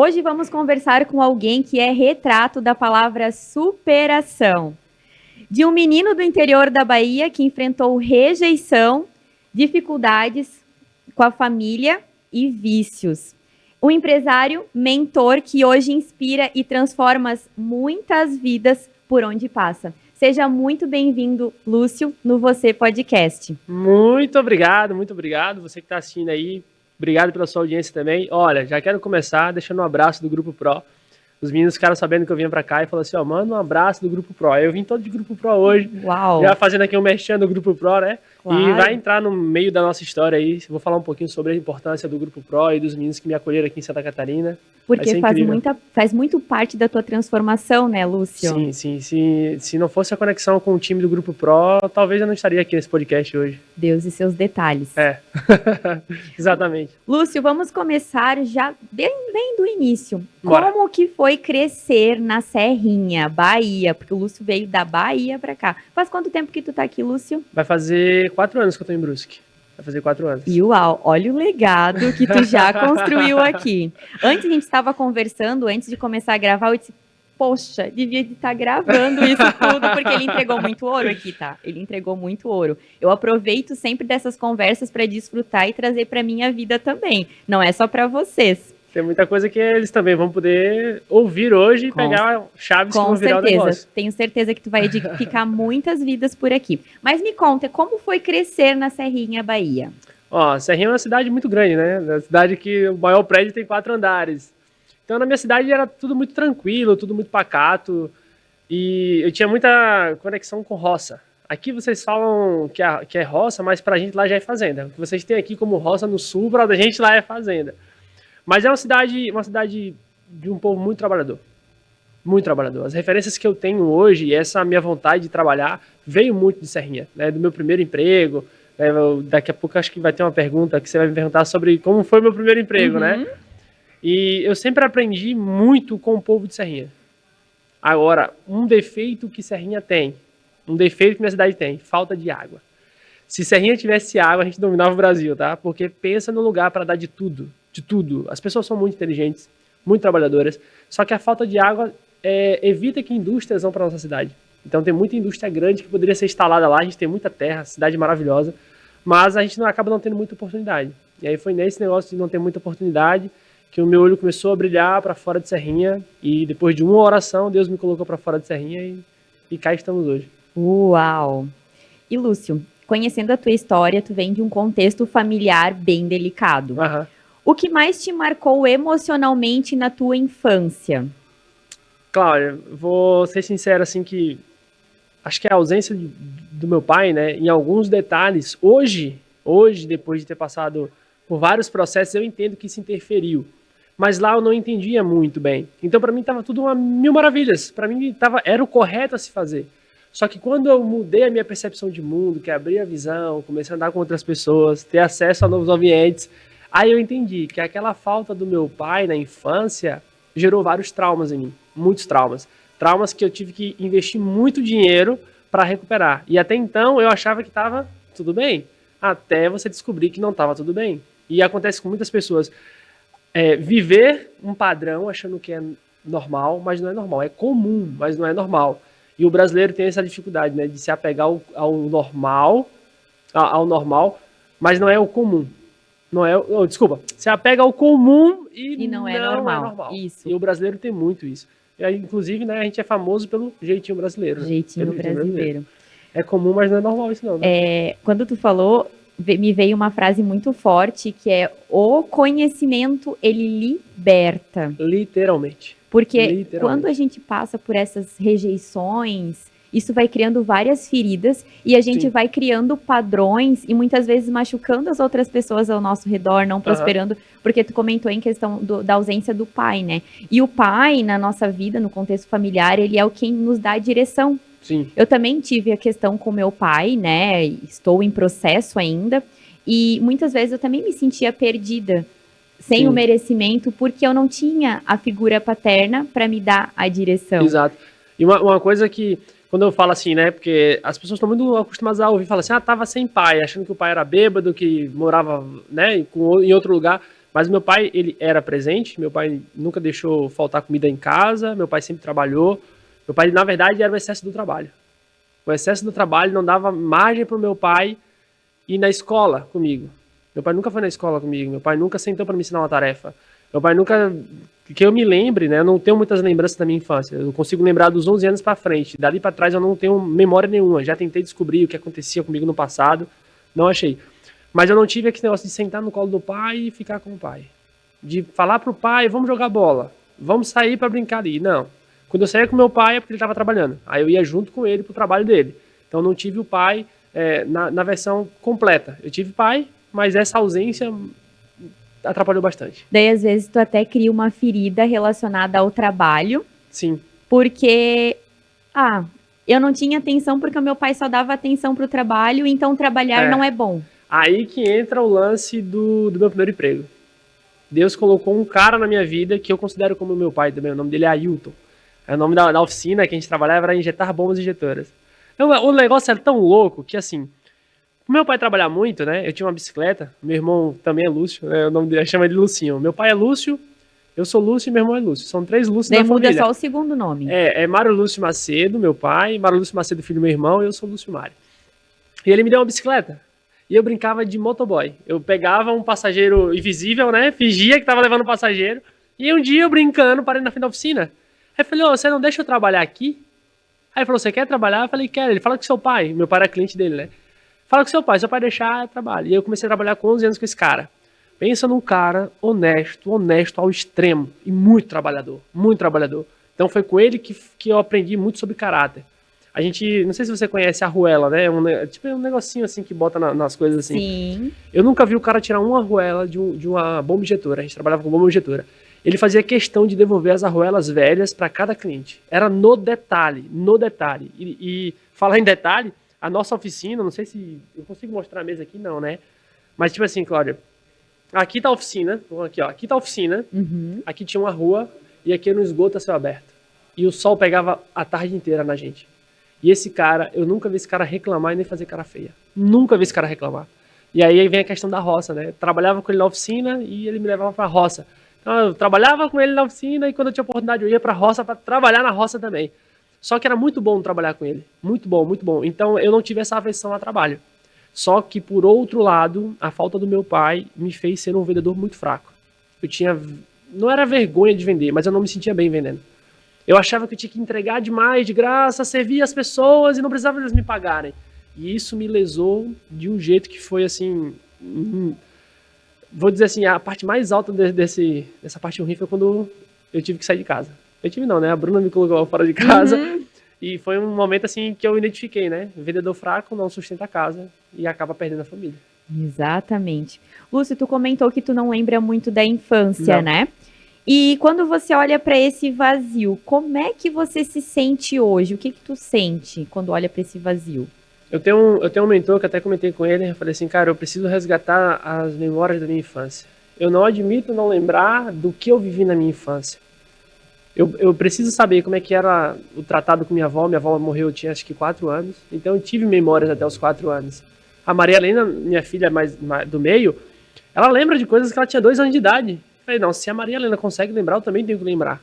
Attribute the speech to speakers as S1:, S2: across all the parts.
S1: Hoje vamos conversar com alguém que é retrato da palavra superação. De um menino do interior da Bahia que enfrentou rejeição, dificuldades com a família e vícios. Um empresário, mentor que hoje inspira e transforma muitas vidas por onde passa. Seja muito bem-vindo, Lúcio, no Você Podcast.
S2: Muito obrigado você que está assistindo aí. Obrigado pela sua audiência também. Olha, já quero começar deixando um abraço do Grupo Pro. Os meninos ficaram sabendo que eu vinha pra cá e falaram assim, manda um abraço do Grupo Pro. Eu vim todo de Grupo Pro hoje.
S1: Uau!
S2: Já fazendo aqui um merchan do Grupo Pro, né?
S1: Claro.
S2: E vai entrar no meio da nossa história aí. Vou falar um pouquinho sobre a importância do Grupo Pro e dos meninos que me acolheram aqui em Santa Catarina.
S1: Porque faz muito parte da tua transformação, né, Lúcio?
S2: Sim. Se não fosse a conexão com o time do Grupo Pro, talvez eu não estaria aqui nesse podcast hoje.
S1: Deus e seus detalhes.
S2: É, exatamente.
S1: Lúcio, vamos começar já bem do início.
S2: Bora.
S1: Como que foi crescer na Serrinha, Bahia? Porque o Lúcio veio da Bahia pra cá. Faz quanto tempo que tu tá aqui, Lúcio?
S2: Vai fazer 4 anos que eu tô em Brusque. Vai fazer 4 anos.
S1: E uau, olha o legado que tu já construiu aqui. Antes a gente estava conversando, antes de começar a gravar, eu disse, poxa, devia estar gravando isso tudo, porque ele entregou muito ouro aqui, tá? Ele entregou muito ouro. Eu aproveito sempre dessas conversas para desfrutar e trazer para minha vida também. Não é só para vocês.
S2: Tem muita coisa que eles também vão poder ouvir hoje e pegar chaves que vão virar o negócio.
S1: Tenho certeza que tu vai edificar muitas vidas por aqui. Mas me conta, como foi crescer na Serrinha, Bahia?
S2: Serrinha é uma cidade muito grande, né? Uma cidade que o maior prédio tem 4 andares. Então, na minha cidade era tudo muito tranquilo, tudo muito pacato. E eu tinha muita conexão com roça. Aqui vocês falam que é roça, mas pra gente lá já é fazenda. O que vocês têm aqui como roça no sul, pra gente lá é fazenda. Mas é uma cidade de um povo muito trabalhador. Muito trabalhador. As referências que eu tenho hoje, essa minha vontade de trabalhar, veio muito de Serrinha, né? Do meu primeiro emprego. Né? Daqui a pouco acho que vai ter uma pergunta que você vai me perguntar sobre como foi meu primeiro emprego, né? E eu sempre aprendi muito com o povo de Serrinha. Agora, um defeito que Serrinha tem, um defeito que minha cidade tem, falta de água. Se Serrinha tivesse água, a gente dominava o Brasil, tá? Porque pensa no lugar para dar de tudo. De tudo. As pessoas são muito inteligentes, muito trabalhadoras, só que a falta de água evita que indústrias vão para nossa cidade. Então tem muita indústria grande que poderia ser instalada lá, a gente tem muita terra, cidade maravilhosa, mas a gente acaba não tendo muita oportunidade. E aí foi nesse negócio de não ter muita oportunidade que o meu olho começou a brilhar para fora de Serrinha, e depois de uma oração, Deus me colocou para fora de Serrinha e cá estamos hoje.
S1: Uau! E Lúcio, conhecendo a tua história, tu vem de um contexto familiar bem delicado. O que mais te marcou emocionalmente na tua infância?
S2: Cláudia, vou ser sincero assim que acho que a ausência do meu pai, né, em alguns detalhes, hoje, depois de ter passado por vários processos, eu entendo que isso interferiu. Mas lá eu não entendia muito bem. Então para mim estava tudo uma mil maravilhas. Para mim era o correto a se fazer. Só que quando eu mudei a minha percepção de mundo, que abri a visão, comecei a andar com outras pessoas, ter acesso a novos ambientes, aí eu entendi que aquela falta do meu pai na infância gerou vários traumas em mim, muitos traumas. Traumas que eu tive que investir muito dinheiro para recuperar. E até então eu achava que estava tudo bem, até você descobrir que não estava tudo bem. E acontece com muitas pessoas. Viver um padrão achando que é normal, mas não é normal. É comum, mas não é normal. E o brasileiro tem essa dificuldade, né, de se apegar ao normal, mas não é o comum. Se apega ao comum e não é normal.
S1: Isso.
S2: E o brasileiro tem muito isso. Inclusive, né, a gente é famoso pelo jeitinho brasileiro.
S1: Jeitinho brasileiro.
S2: É comum, mas não é normal isso não. Né?
S1: Quando tu falou, me veio uma frase muito forte, que é: o conhecimento, ele liberta.
S2: Literalmente.
S1: Porque quando a gente passa por essas rejeições, isso vai criando várias feridas e a gente vai criando padrões e muitas vezes machucando as outras pessoas ao nosso redor, não prosperando, porque tu comentou em questão da ausência do pai, né? E o pai, na nossa vida, no contexto familiar, ele é o quem nos dá a direção.
S2: Sim.
S1: Eu também tive a questão com meu pai, né? Estou em processo ainda e muitas vezes eu também me sentia perdida, sem o merecimento, porque eu não tinha a figura paterna para me dar a direção.
S2: Exato. E uma coisa que, quando eu falo assim, né, porque as pessoas estão muito acostumadas a ouvir falar assim, tava sem pai, achando que o pai era bêbado, que morava, né, em outro lugar, Mas meu pai, ele era presente, meu pai nunca deixou faltar comida em casa, meu pai sempre trabalhou. Meu pai, na verdade, era o excesso do trabalho. O excesso do trabalho não dava margem para o meu pai ir na escola comigo. Meu pai nunca foi na escola comigo, meu pai nunca sentou para me ensinar uma tarefa. Meu pai nunca, que eu me lembre, né? Eu não tenho muitas lembranças da minha infância. Eu consigo lembrar dos 11 anos para frente. Dali para trás eu não tenho memória nenhuma. Já tentei descobrir o que acontecia comigo no passado, não achei. Mas eu não tive aquele negócio de sentar no colo do pai e ficar com o pai. De falar pro pai, vamos jogar bola, vamos sair para brincar ali. Não. Quando eu saía com meu pai é porque ele estava trabalhando. Aí eu ia junto com ele pro trabalho dele. Então eu não tive o pai na versão completa. Eu tive pai, mas essa ausência atrapalhou bastante.
S1: Daí, às vezes, tu até cria uma ferida relacionada ao trabalho.
S2: Sim.
S1: Porque, eu não tinha atenção porque o meu pai só dava atenção pro trabalho, então trabalhar não é bom.
S2: Aí que entra o lance do meu primeiro emprego. Deus colocou um cara na minha vida que eu considero como meu pai também. O nome dele é Ailton. O nome da oficina que a gente trabalhava era injetar bombas injetoras. Então, o negócio era tão louco que, assim, o meu pai trabalhava muito, né? Eu tinha uma bicicleta, meu irmão também é Lúcio, né? O nome dele chama de Lucinho. Meu pai é Lúcio, eu sou Lúcio e meu irmão é Lúcio. São 3 Lúcios da família.
S1: Muda só o segundo nome.
S2: É Mário Lúcio Macedo, meu pai, Mário Lúcio Macedo, filho do meu irmão, e eu sou Lúcio Mário. E ele me deu uma bicicleta. E eu brincava de motoboy. Eu pegava um passageiro invisível, né? Fingia que tava levando um passageiro. E um dia eu brincando, parei na frente da oficina. Aí eu falei, você não deixa eu trabalhar aqui? Aí ele falou, você quer trabalhar? Eu falei, quero. Ele fala com seu pai. Meu pai era cliente dele, né? Fala com seu pai deixar, eu trabalho. E eu comecei a trabalhar com 11 anos com esse cara. Pensa num cara honesto ao extremo. E muito trabalhador. Então foi com ele que eu aprendi muito sobre caráter. A gente, não sei se você conhece a arruela, né? Tipo um negocinho assim que bota nas coisas assim.
S1: Sim.
S2: Eu nunca vi o cara tirar uma arruela de uma bomba injetora. A gente trabalhava com bomba injetora. Ele fazia questão de devolver as arruelas velhas para cada cliente. Era no detalhe. E falar em detalhe, a nossa oficina, não sei se eu consigo mostrar a mesa aqui, não, né? Mas tipo assim, Cláudia, aqui tá a oficina, aqui tá a oficina, aqui tinha uma rua e aqui era um esgoto a céu aberto. E o sol pegava a tarde inteira na gente. E esse cara, eu nunca vi esse cara reclamar e nem fazer cara feia. Nunca vi esse cara reclamar. E aí vem a questão da roça, né? Eu trabalhava com ele na oficina e ele me levava pra roça. Então eu trabalhava com ele na oficina e quando eu tinha oportunidade eu ia pra roça pra trabalhar na roça também. Só que era muito bom trabalhar com ele. Muito bom. Então eu não tive essa aversão a trabalho. Só que, por outro lado, a falta do meu pai me fez ser um vendedor muito fraco. Não era vergonha de vender, mas eu não me sentia bem vendendo. Eu achava que eu tinha que entregar demais, de graça, servir as pessoas e não precisava eles me pagarem. E isso me lesou de um jeito que foi assim... Vou dizer assim, a parte mais alta dessa parte ruim foi quando eu tive que sair de casa. Eu tive não, né? A Bruna me colocou fora de casa. E foi um momento assim que eu identifiquei, né? Vendedor fraco não sustenta a casa e acaba perdendo a família.
S1: Exatamente. Lúcio, tu comentou que tu não lembra muito da infância,
S2: Não.
S1: né? E quando você olha para esse vazio, como é que você se sente hoje? O que tu sente quando olha para esse vazio?
S2: Eu tenho um mentor que até comentei com ele, eu falei assim, cara, eu preciso resgatar as memórias da minha infância. Eu não admito não lembrar do que eu vivi na minha infância. Eu preciso saber como é que era o tratado com minha avó morreu, eu tinha acho que 4 anos, então eu tive memórias até os 4 anos. A Maria Helena, minha filha mais do meio, ela lembra de coisas que ela tinha 2 anos de idade. Eu falei, não, se a Maria Helena consegue lembrar, eu também tenho que lembrar.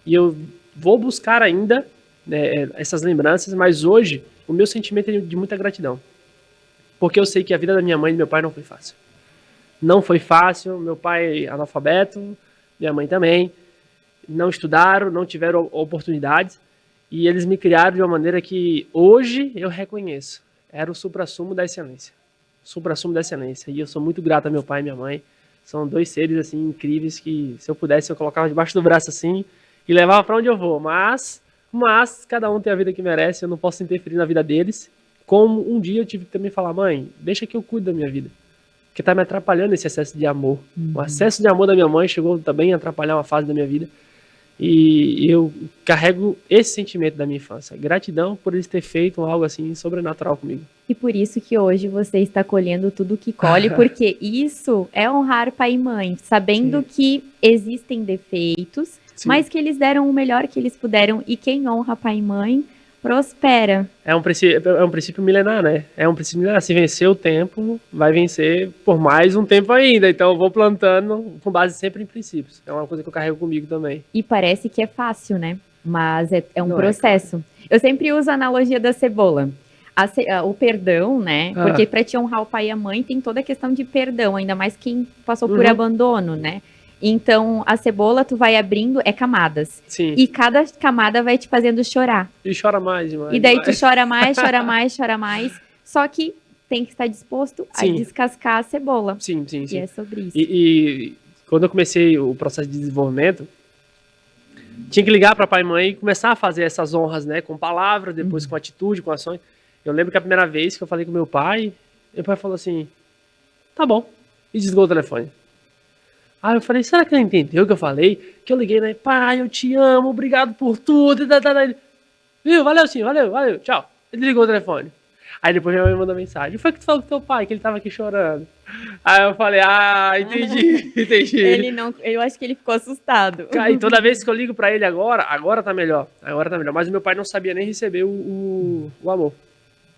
S2: E eu vou buscar ainda, né, essas lembranças, mas hoje o meu sentimento é de muita gratidão. Porque eu sei que a vida da minha mãe e do meu pai não foi fácil. Não foi fácil, meu pai é analfabeto, minha mãe também. Não estudaram, não tiveram oportunidades. E eles me criaram de uma maneira que hoje eu reconheço. Era o suprassumo da excelência. Suprassumo da excelência. E eu sou muito grato a meu pai e minha mãe. São 2 seres assim incríveis que, se eu pudesse, eu colocava debaixo do braço assim e levava para onde eu vou. Mas cada um tem a vida que merece, eu não posso interferir na vida deles. Como um dia eu tive que também falar, mãe, deixa que eu cuido da minha vida. Porque tá me atrapalhando esse excesso de amor. O excesso de amor da minha mãe chegou também a atrapalhar uma fase da minha vida. E eu carrego esse sentimento da minha infância. Gratidão por eles terem feito algo assim sobrenatural comigo.
S1: E por isso que hoje você está colhendo tudo que colhe, porque isso é honrar pai e mãe, sabendo que existem defeitos, mas que eles deram o melhor que eles puderam. E quem honra pai e mãe prospera.
S2: É um princípio milenar, né? É um princípio milenar. Se vencer o tempo, vai vencer por mais um tempo ainda. Então eu vou plantando com base sempre em princípios. É uma coisa que eu carrego comigo também.
S1: E parece que é fácil, né? Mas é um
S2: Não
S1: processo. Eu sempre uso a analogia da cebola. O perdão, né?
S2: Ah.
S1: Porque para te honrar o pai e a mãe tem toda a questão de perdão, ainda mais quem passou por
S2: Uhum.
S1: abandono, né? Então, a cebola tu vai abrindo, é camadas.
S2: Sim.
S1: E cada camada vai te fazendo chorar.
S2: E chora mais, demais.
S1: E daí tu chora mais, chora mais, chora mais. Só que tem que estar disposto a
S2: Sim.
S1: descascar a cebola.
S2: Sim, sim,
S1: E
S2: sim.
S1: é sobre isso.
S2: E quando eu comecei o processo de desenvolvimento, tinha que ligar para pai e mãe e começar a fazer essas honras, né? Com palavras, depois com atitude, com ações. Eu lembro que a primeira vez que eu falei com meu pai falou assim, tá bom, e desligou o telefone. Aí eu falei, será que ele entendeu o que eu falei? Que eu liguei, né? Pai, eu te amo, obrigado por tudo. Ele, viu, valeu sim, valeu, tchau. Ele desligou o telefone. Aí depois minha mãe mandou mensagem, foi que tu falou com teu pai, que ele tava aqui chorando. Aí eu falei, entendi, entendi.
S1: Eu acho que ele ficou assustado.
S2: E toda vez que eu ligo pra ele agora tá melhor. Mas o meu pai não sabia nem receber o amor.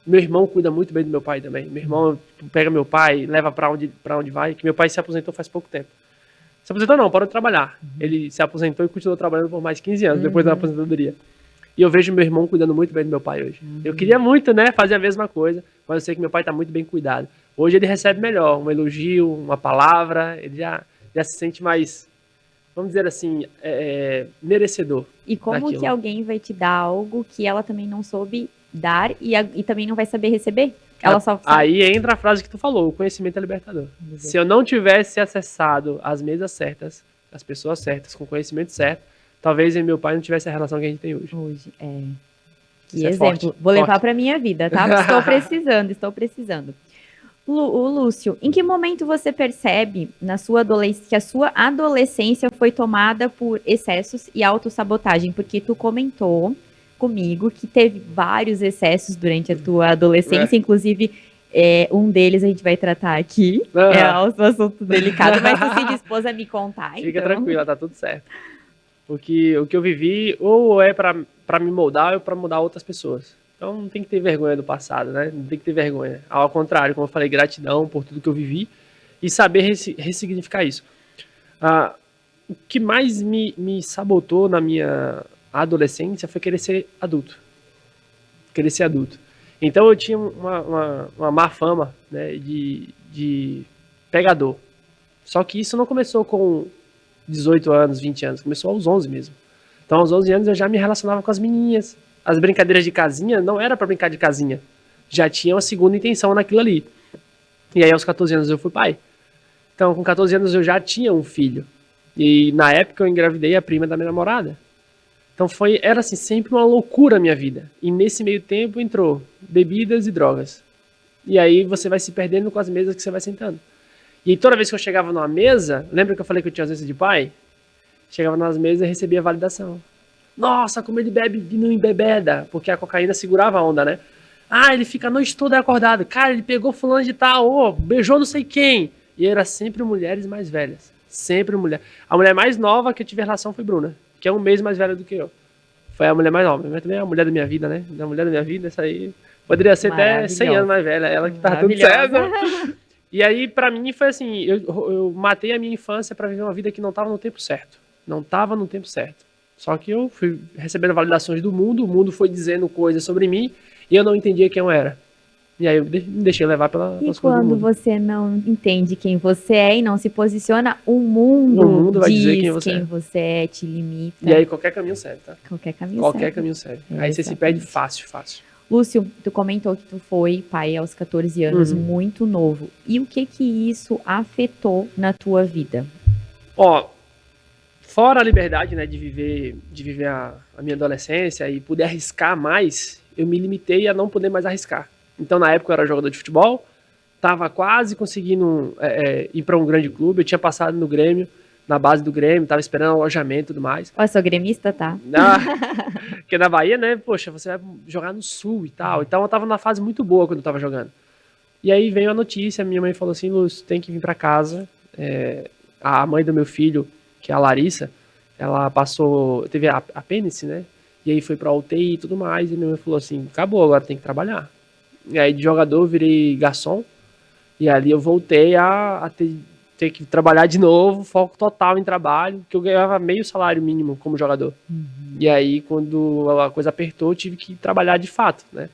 S2: Meu irmão cuida muito bem do meu pai também. Meu irmão pega meu pai, leva pra onde vai, que meu pai se aposentou faz pouco tempo. Se aposentou não, parou de trabalhar. Ele se aposentou e continuou trabalhando por mais 15 anos, depois da aposentadoria. E eu vejo meu irmão cuidando muito bem do meu pai hoje. Eu queria muito, né, fazer a mesma coisa, mas eu sei que meu pai tá muito bem cuidado. Hoje ele recebe melhor, um elogio, uma palavra, ele já se sente mais, vamos dizer assim, merecedor.
S1: E como
S2: daquilo.
S1: que alguém vai te dar algo que ela também não soube dar e também não vai saber receber? Ela só sabe.
S2: Aí entra a frase que tu falou, o conhecimento é libertador. Se eu não tivesse acessado as mesas certas, as pessoas certas, com o conhecimento certo, talvez eu e meu pai não tivesse a relação que a gente tem hoje. Que
S1: exemplo.
S2: Forte,
S1: vou levar para minha vida, tá? Estou precisando. Lúcio, em que momento você percebe na sua adolescência que a sua adolescência foi tomada por excessos e autossabotagem? Porque tu comentou comigo que teve vários excessos durante a tua adolescência, inclusive um deles a gente vai tratar aqui, é um assunto delicado, mas tu se dispôs a me contar.
S2: Fica tranquila, tá tudo certo. Porque o que eu vivi ou é pra me moldar ou pra mudar outras pessoas. Então não tem que ter vergonha do passado, né? Não tem que ter vergonha. Ao contrário, como eu falei, gratidão por tudo que eu vivi e saber ressignificar isso. O que mais me sabotou na minha adolescência foi querer ser adulto. Então eu tinha uma má fama, né, de pegador. Só que isso não começou com 18 anos, 20 anos, começou aos 11 mesmo. Então aos 11 anos eu já me relacionava com as menininhas. As brincadeiras de casinha não era para brincar de casinha. Já tinha uma segunda intenção naquilo ali. E aí aos 14 anos eu fui pai. Então com 14 anos eu já tinha um filho. E na época eu engravidei a prima da minha namorada. Então era assim, sempre uma loucura a minha vida. E nesse meio tempo entrou bebidas e drogas. E aí você vai se perdendo com as mesas que você vai sentando. E toda vez que eu chegava numa mesa, lembra que eu falei que eu tinha ausência de pai? Chegava nas mesas e recebia validação. Nossa, como ele bebe e não embebeda, porque a cocaína segurava a onda, né? Ele fica a noite toda acordado. Cara, ele pegou fulano de tal, beijou não sei quem. E era sempre mulheres mais velhas. Sempre mulher. A mulher mais nova que eu tive relação foi Bruna, que é um mês mais velha do que eu. Foi a mulher mais nova, mas também é a mulher da minha vida, né? A mulher da minha vida, essa aí poderia ser até 100 anos mais velha. Ela que tava tudo certo. E aí, pra mim, foi assim, eu matei a minha infância pra viver uma vida que não tava no tempo certo. Não tava no tempo certo. Só que eu fui recebendo validações do mundo, o mundo foi dizendo coisas sobre mim, e eu não entendia quem eu era. E aí eu me deixei levar pelas coisas do mundo.
S1: E quando você não entende quem você é e não se posiciona, o mundo
S2: vai
S1: diz
S2: dizer
S1: quem você é, te limita.
S2: E aí qualquer caminho serve, tá?
S1: Qualquer caminho serve.
S2: Aí você se perde fácil.
S1: Lúcio, tu comentou que tu foi pai aos 14 anos, muito novo. E o que isso afetou na tua vida?
S2: Fora a liberdade, né, de viver a minha adolescência e poder arriscar mais, eu me limitei a não poder mais arriscar. Então, na época, eu era jogador de futebol, estava quase conseguindo ir para um grande clube, eu tinha passado no Grêmio, na base do Grêmio, estava esperando alojamento e tudo mais.
S1: Eu sou gremista, tá?
S2: Porque na Bahia, né, poxa, você vai jogar no Sul e tal. Então, eu estava numa fase muito boa quando eu estava jogando. E aí veio a notícia, minha mãe falou assim, Lúcio, tem que vir para casa. A mãe do meu filho, que é a Larissa, ela teve apêndice, né? E aí foi pra UTI e tudo mais, e minha mãe falou assim, acabou, agora tem que trabalhar. E aí de jogador eu virei garçom, e ali eu voltei a ter que trabalhar de novo, foco total em trabalho, que eu ganhava meio salário mínimo como jogador. E aí quando a coisa apertou, eu tive que trabalhar de fato, né?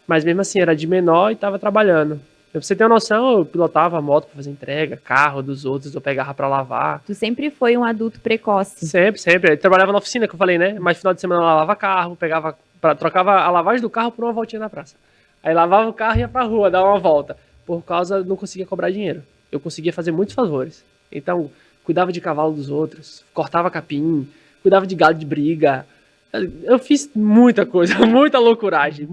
S2: Mas mesmo assim, era de menor e tava trabalhando. Pra você ter uma noção, eu pilotava a moto pra fazer entrega, carro dos outros, eu pegava pra lavar.
S1: Tu sempre foi um adulto precoce.
S2: Sempre, sempre. Eu trabalhava na oficina, que eu falei, né? Mas final de semana eu lavava carro, trocava a lavagem do carro por uma voltinha na praça. Aí lavava o carro e ia pra rua, dava uma volta. Por causa, não conseguia cobrar dinheiro. Eu conseguia fazer muitos favores. Então, cuidava de cavalo dos outros, cortava capim, cuidava de galo de briga. Eu fiz muita coisa, muita loucuragem.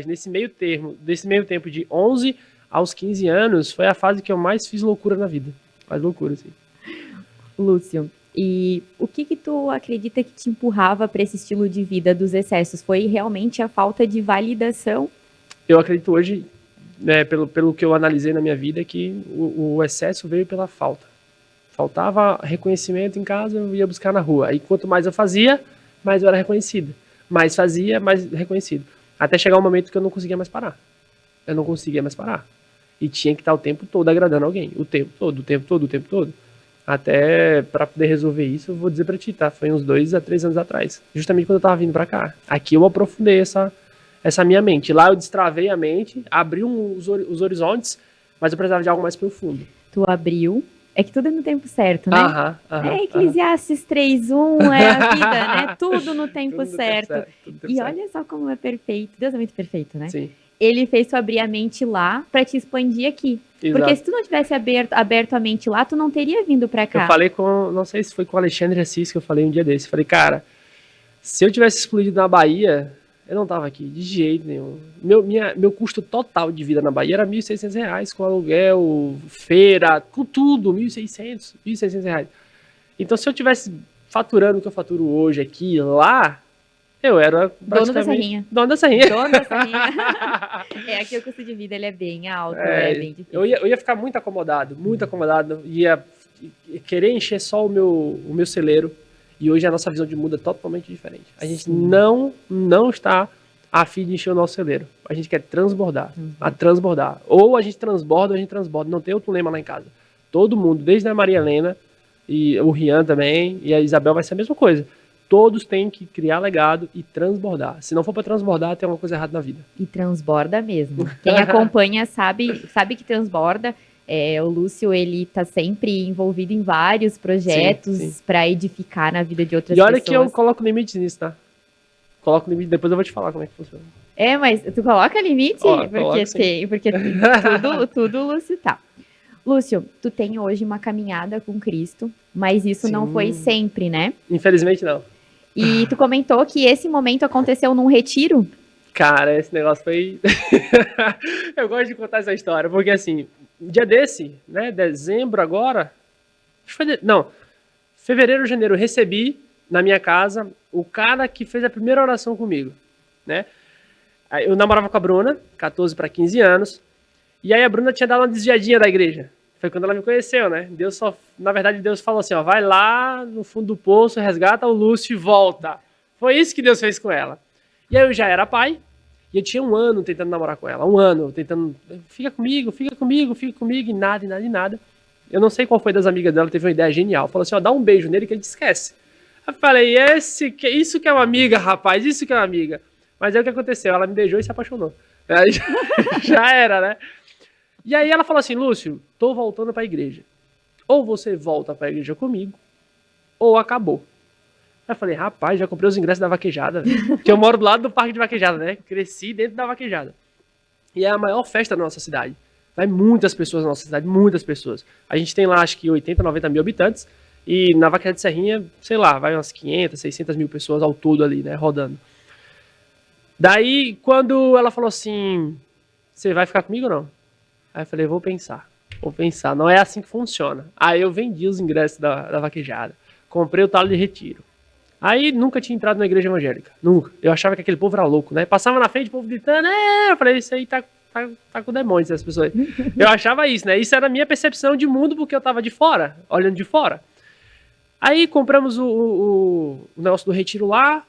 S2: Desse meio tempo de 11 aos 15 anos, foi a fase que eu mais fiz loucura na vida. Mais loucura, assim.
S1: Lúcio, e o que tu acredita que te empurrava para esse estilo de vida dos excessos? Foi realmente a falta de validação?
S2: Eu acredito hoje, né, pelo que eu analisei na minha vida, que o excesso veio pela falta. Faltava reconhecimento em casa, eu ia buscar na rua. Aí quanto mais eu fazia, mais eu era reconhecido. Mais fazia, mais reconhecido. Até chegar um momento que eu não conseguia mais parar. Eu não conseguia mais parar. E tinha que estar o tempo todo agradando alguém. O tempo todo. Até para poder resolver isso, eu vou dizer pra ti, tá? Foi uns 2 a 3 anos atrás. Justamente quando eu tava vindo pra cá. Aqui eu aprofundei essa minha mente. Lá eu destravei a mente, abri os horizontes, mas eu precisava de algo mais profundo.
S1: Tu abriu. É que tudo é no tempo certo, né?
S2: É
S1: Eclesiastes 3:1 é a vida, né? Tudo no tempo certo. E olha só como é perfeito. Deus é muito perfeito, né?
S2: Sim.
S1: Ele fez tu abrir a mente lá pra te expandir aqui.
S2: Exato.
S1: Porque se tu não tivesse aberto a mente lá, tu não teria vindo pra cá.
S2: Eu falei não sei se foi com o Alexandre Assis que eu falei um dia desse. Falei, cara, se eu tivesse explodido na Bahia, eu não tava aqui, de jeito nenhum. Meu custo total de vida na Bahia era R$1.600, com aluguel, feira, com tudo, R$1.600. Então, se eu tivesse faturando o que eu faturo hoje aqui, lá, eu era
S1: dono da Serrinha.
S2: Dono da Serrinha.
S1: Aqui o custo de vida ele é bem alto, é bem difícil.
S2: Eu ia ficar muito acomodado, ia querer encher só o meu celeiro. E hoje a nossa visão de mundo é totalmente diferente. A gente não está a fim de encher o nosso celeiro. A gente quer transbordar. Ou a gente transborda, Não tem outro lema lá em casa. Todo mundo, desde a Maria Helena, e o Rian também, e a Isabel vai ser a mesma coisa. Todos têm que criar legado e transbordar. Se não for para transbordar, tem alguma coisa errada na vida.
S1: E transborda mesmo. Quem acompanha sabe que transborda. O Lúcio, ele tá sempre envolvido em vários projetos para edificar na vida de outras pessoas.
S2: E olha que eu coloco limites nisso, tá? Coloco limite, depois eu vou te falar como é que funciona.
S1: Mas tu coloca limite? Porque tudo o Lúcio tá. Lúcio, tu tem hoje uma caminhada com Cristo, mas isso não foi sempre, né?
S2: Infelizmente não.
S1: E tu comentou que esse momento aconteceu num retiro?
S2: Cara, esse negócio foi... Eu gosto de contar essa história, porque assim... Um dia desse, né, dezembro agora, fevereiro, janeiro, eu recebi na minha casa o cara que fez a primeira oração comigo, né? Eu namorava com a Bruna, 14 para 15 anos, e aí a Bruna tinha dado uma desviadinha da igreja. Foi quando ela me conheceu, né? Na verdade, Deus falou assim, ó, vai lá no fundo do poço, resgata o Lúcio e volta. Foi isso que Deus fez com ela. E aí eu já era pai, e eu tinha 1 ano tentando namorar com ela. 1 ano tentando, fica comigo, e nada. Eu não sei qual foi das amigas dela, teve uma ideia genial. Falou assim, ó, dá um beijo nele que ele te esquece. Eu falei, isso que é uma amiga, rapaz, isso que é uma amiga. Mas aí o que aconteceu? Ela me beijou e se apaixonou. Aí, já era, né? E aí ela falou assim, Lúcio, tô voltando pra igreja. Ou você volta pra igreja comigo, ou acabou. Aí eu falei, rapaz, já comprei os ingressos da vaquejada, velho. Que eu moro do lado do parque de vaquejada, né? Cresci dentro da vaquejada. E é a maior festa da nossa cidade. Vai muitas pessoas na nossa cidade, muitas pessoas. A gente tem lá, acho que 80, 90 mil habitantes. E na vaquejada de Serrinha, sei lá, vai umas 500, 600 mil pessoas ao todo ali, né? Rodando. Daí, quando ela falou assim, você vai ficar comigo ou não? Aí eu falei, vou pensar, não é assim que funciona. Aí eu vendi os ingressos da vaquejada, comprei o talo de retiro. Aí nunca tinha entrado na igreja evangélica, nunca. Eu achava que aquele povo era louco, né? Passava na frente, o povo gritando, eu falei, isso aí tá com demônios, essas pessoas. Eu achava isso, né? Isso era a minha percepção de mundo, porque eu tava de fora, olhando de fora. Aí compramos o negócio do retiro lá,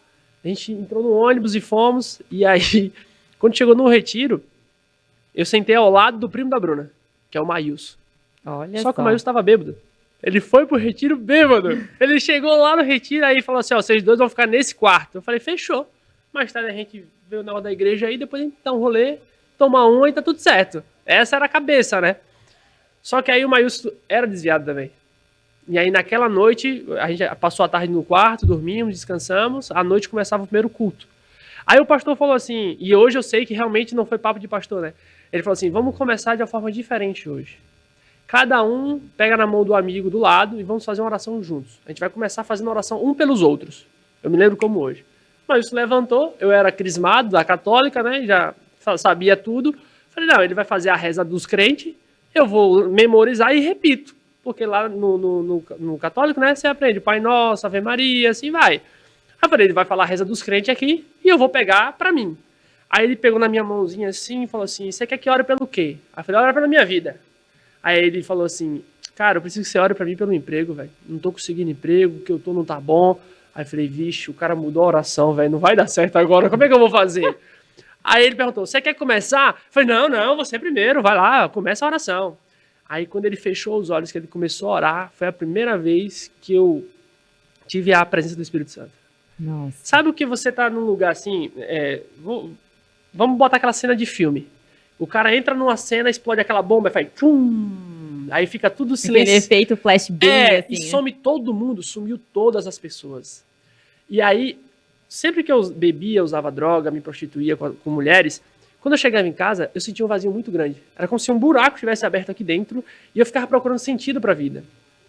S2: A gente entrou no ônibus e fomos. E aí, quando chegou no retiro, eu sentei ao lado do primo da Bruna, que é o Maílson.
S1: Olha
S2: Só que o Maílson tava bêbado. Ele foi pro retiro bêbado. Ele chegou lá no retiro aí falou assim, ó, vocês dois vão ficar nesse quarto. Eu falei, fechou. Mais tarde a gente veio na hora da igreja aí, depois a gente dá um rolê, toma uma e tá tudo certo. Essa era a cabeça, né? Só que aí o Maílson era desviado também. E aí naquela noite, a gente passou a tarde no quarto, dormimos, descansamos, à noite começava o primeiro culto. Aí o pastor falou assim, e hoje eu sei que realmente não foi papo de pastor, né? Ele falou assim, vamos começar de uma forma diferente hoje. Cada um pega na mão do amigo do lado e vamos fazer uma oração juntos. A gente vai começar fazendo oração um pelos outros. Eu me lembro como hoje. Mas isso levantou, eu era crismado da católica, né? Já sabia tudo. Falei, não, ele vai fazer a reza dos crentes, eu vou memorizar e repito. Porque lá no católico, né, você aprende Pai Nosso, Ave Maria, assim vai. Aí eu falei, ele vai falar a reza dos crentes aqui e eu vou pegar pra mim. Aí ele pegou na minha mãozinha assim e falou assim, você quer que ore pelo quê? Aí eu falei, ora pela minha vida. Aí ele falou assim, cara, eu preciso que você ore pra mim pelo emprego, velho. Não tô conseguindo emprego, o que eu tô não tá bom. Aí eu falei, vixe, o cara mudou a oração, velho, não vai dar certo agora, como é que eu vou fazer? Aí ele perguntou, você quer começar? Eu falei, não, você primeiro, vai lá, começa a oração. Aí quando ele fechou os olhos, que ele começou a orar, foi a primeira vez que eu tive a presença do Espírito Santo.
S1: Nossa.
S2: Sabe o que você tá num lugar assim, vamos botar aquela cena de filme. O cara entra numa cena, explode aquela bomba e faz tchum, aí fica tudo silêncio.
S1: Aquele efeito flashbang, assim.
S2: E some todo mundo, sumiu todas as pessoas. E aí, sempre que eu bebia, usava droga, me prostituía com mulheres, quando eu chegava em casa, eu sentia um vazio muito grande. Era como se um buraco tivesse aberto aqui dentro e eu ficava procurando sentido pra vida.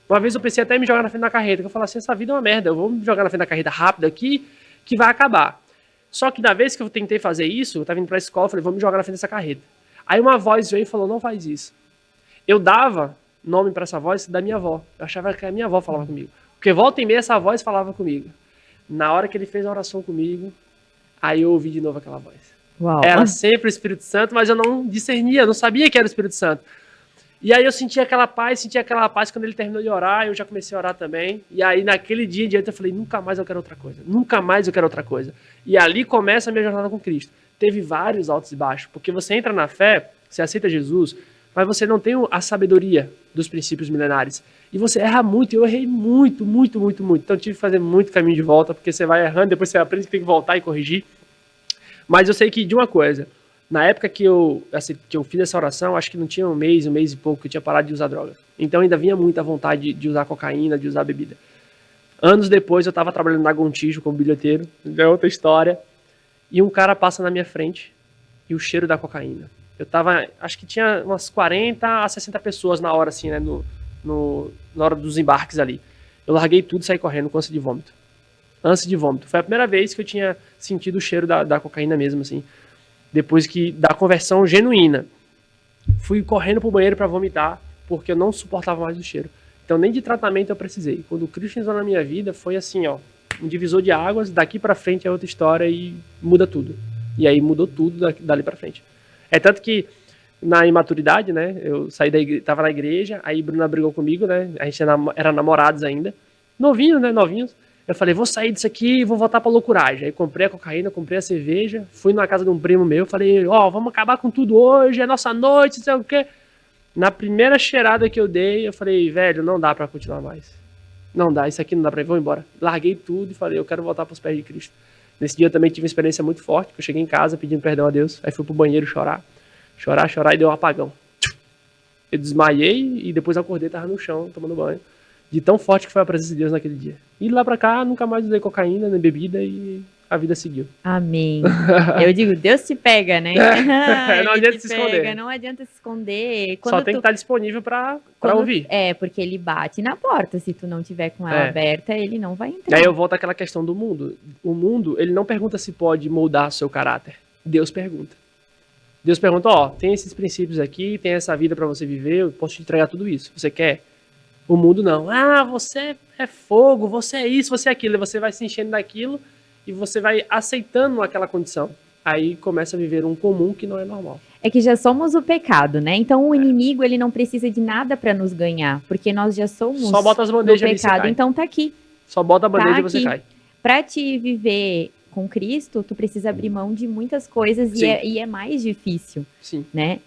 S2: Uma vez eu pensei até em me jogar na frente da carreta, que eu falava assim, essa vida é uma merda, eu vou me jogar na frente da carreta rápido aqui, que vai acabar. Só que da vez que eu tentei fazer isso, eu tava indo pra escola, eu falei, vou me jogar na frente dessa carreta. Aí uma voz veio e falou, não faz isso. Eu dava nome pra essa voz da minha avó. Eu achava que a minha avó falava comigo. Porque volta e meia essa voz falava comigo. Na hora que ele fez a oração comigo, aí eu ouvi de novo aquela voz.
S1: Uau.
S2: Era sempre o Espírito Santo, mas eu não discernia, eu não sabia que era o Espírito Santo. E aí eu sentia aquela paz quando ele terminou de orar, eu já comecei a orar também. E aí naquele dia em diante eu falei, nunca mais eu quero outra coisa, nunca mais eu quero outra coisa. E ali começa a minha jornada com Cristo. Teve vários altos e baixos, porque você entra na fé, você aceita Jesus, mas você não tem a sabedoria dos princípios milenares. E você erra muito, eu errei muito. Então eu tive que fazer muito caminho de volta, porque você vai errando, depois você aprende que tem que voltar e corrigir. Mas eu sei que de uma coisa, na época que eu fiz essa oração, acho que não tinha um mês e pouco que eu tinha parado de usar droga. Então ainda vinha muita vontade de usar cocaína, de usar bebida. Anos depois eu estava trabalhando na Gontijo como bilheteiro, é outra história, e um cara passa na minha frente e o cheiro da cocaína. Eu tava, acho que tinha umas 40 a 60 pessoas na hora, assim, né, na hora dos embarques ali. Eu larguei tudo e saí correndo com ânsia de vômito. Ânsia de vômito. Foi a primeira vez que eu tinha sentido o cheiro da cocaína mesmo, assim. Depois da conversão genuína. Fui correndo pro banheiro para vomitar, porque eu não suportava mais o cheiro. Então nem de tratamento eu precisei. Quando o Cristo entrou na minha vida, foi assim, ó, um divisor de águas, daqui para frente é outra história e muda tudo. E aí mudou tudo dali para frente. É tanto que na imaturidade, né, eu saí da igreja, tava na igreja, aí Bruna brigou comigo, né, a gente era namorados ainda, novinhos. Eu falei, vou sair disso aqui e vou voltar pra loucuragem. Aí comprei a cocaína, comprei a cerveja, fui na casa de um primo meu, falei, ó, vamos acabar com tudo hoje, é nossa noite, não sei o quê. Na primeira cheirada que eu dei, eu falei, velho, não dá pra continuar mais. Não dá, isso aqui não dá pra ir, vou embora. Larguei tudo e falei, eu quero voltar pros pés de Cristo. Nesse dia eu também tive uma experiência muito forte, que eu cheguei em casa pedindo perdão a Deus, aí fui pro banheiro chorar e deu um apagão. Eu desmaiei e depois acordei, tava no chão, tomando banho. De tão forte que foi a presença de Deus naquele dia. E lá pra cá, nunca mais usei cocaína, nem bebida e a vida seguiu.
S1: Amém. Eu digo, Deus te pega, né?
S2: Não adianta se esconder.
S1: Não adianta se esconder.
S2: Só tem que estar disponível pra ouvir.
S1: É, porque ele bate na porta. Se tu não tiver com ela aberta, ele não vai entrar.
S2: E aí eu volto àquela questão do mundo. O mundo, ele não pergunta se pode moldar seu caráter. Deus pergunta. Deus pergunta, ó, tem esses princípios aqui, tem essa vida pra você viver, eu posso te entregar tudo isso. Você quer? O mundo não. Ah, você é fogo, você é isso, você é aquilo. E você vai se enchendo daquilo e você vai aceitando aquela condição. Aí começa a viver um comum que não é normal.
S1: É que já somos o pecado, né? Então o inimigo, ele não precisa de nada para nos ganhar, porque nós já somos
S2: Só bota as bandejas
S1: do pecado. Então tá aqui.
S2: Só bota a bandeja e você cai.
S1: Para te viver com Cristo, tu precisa abrir mão de muitas coisas e é mais difícil,
S2: Sim.
S1: né?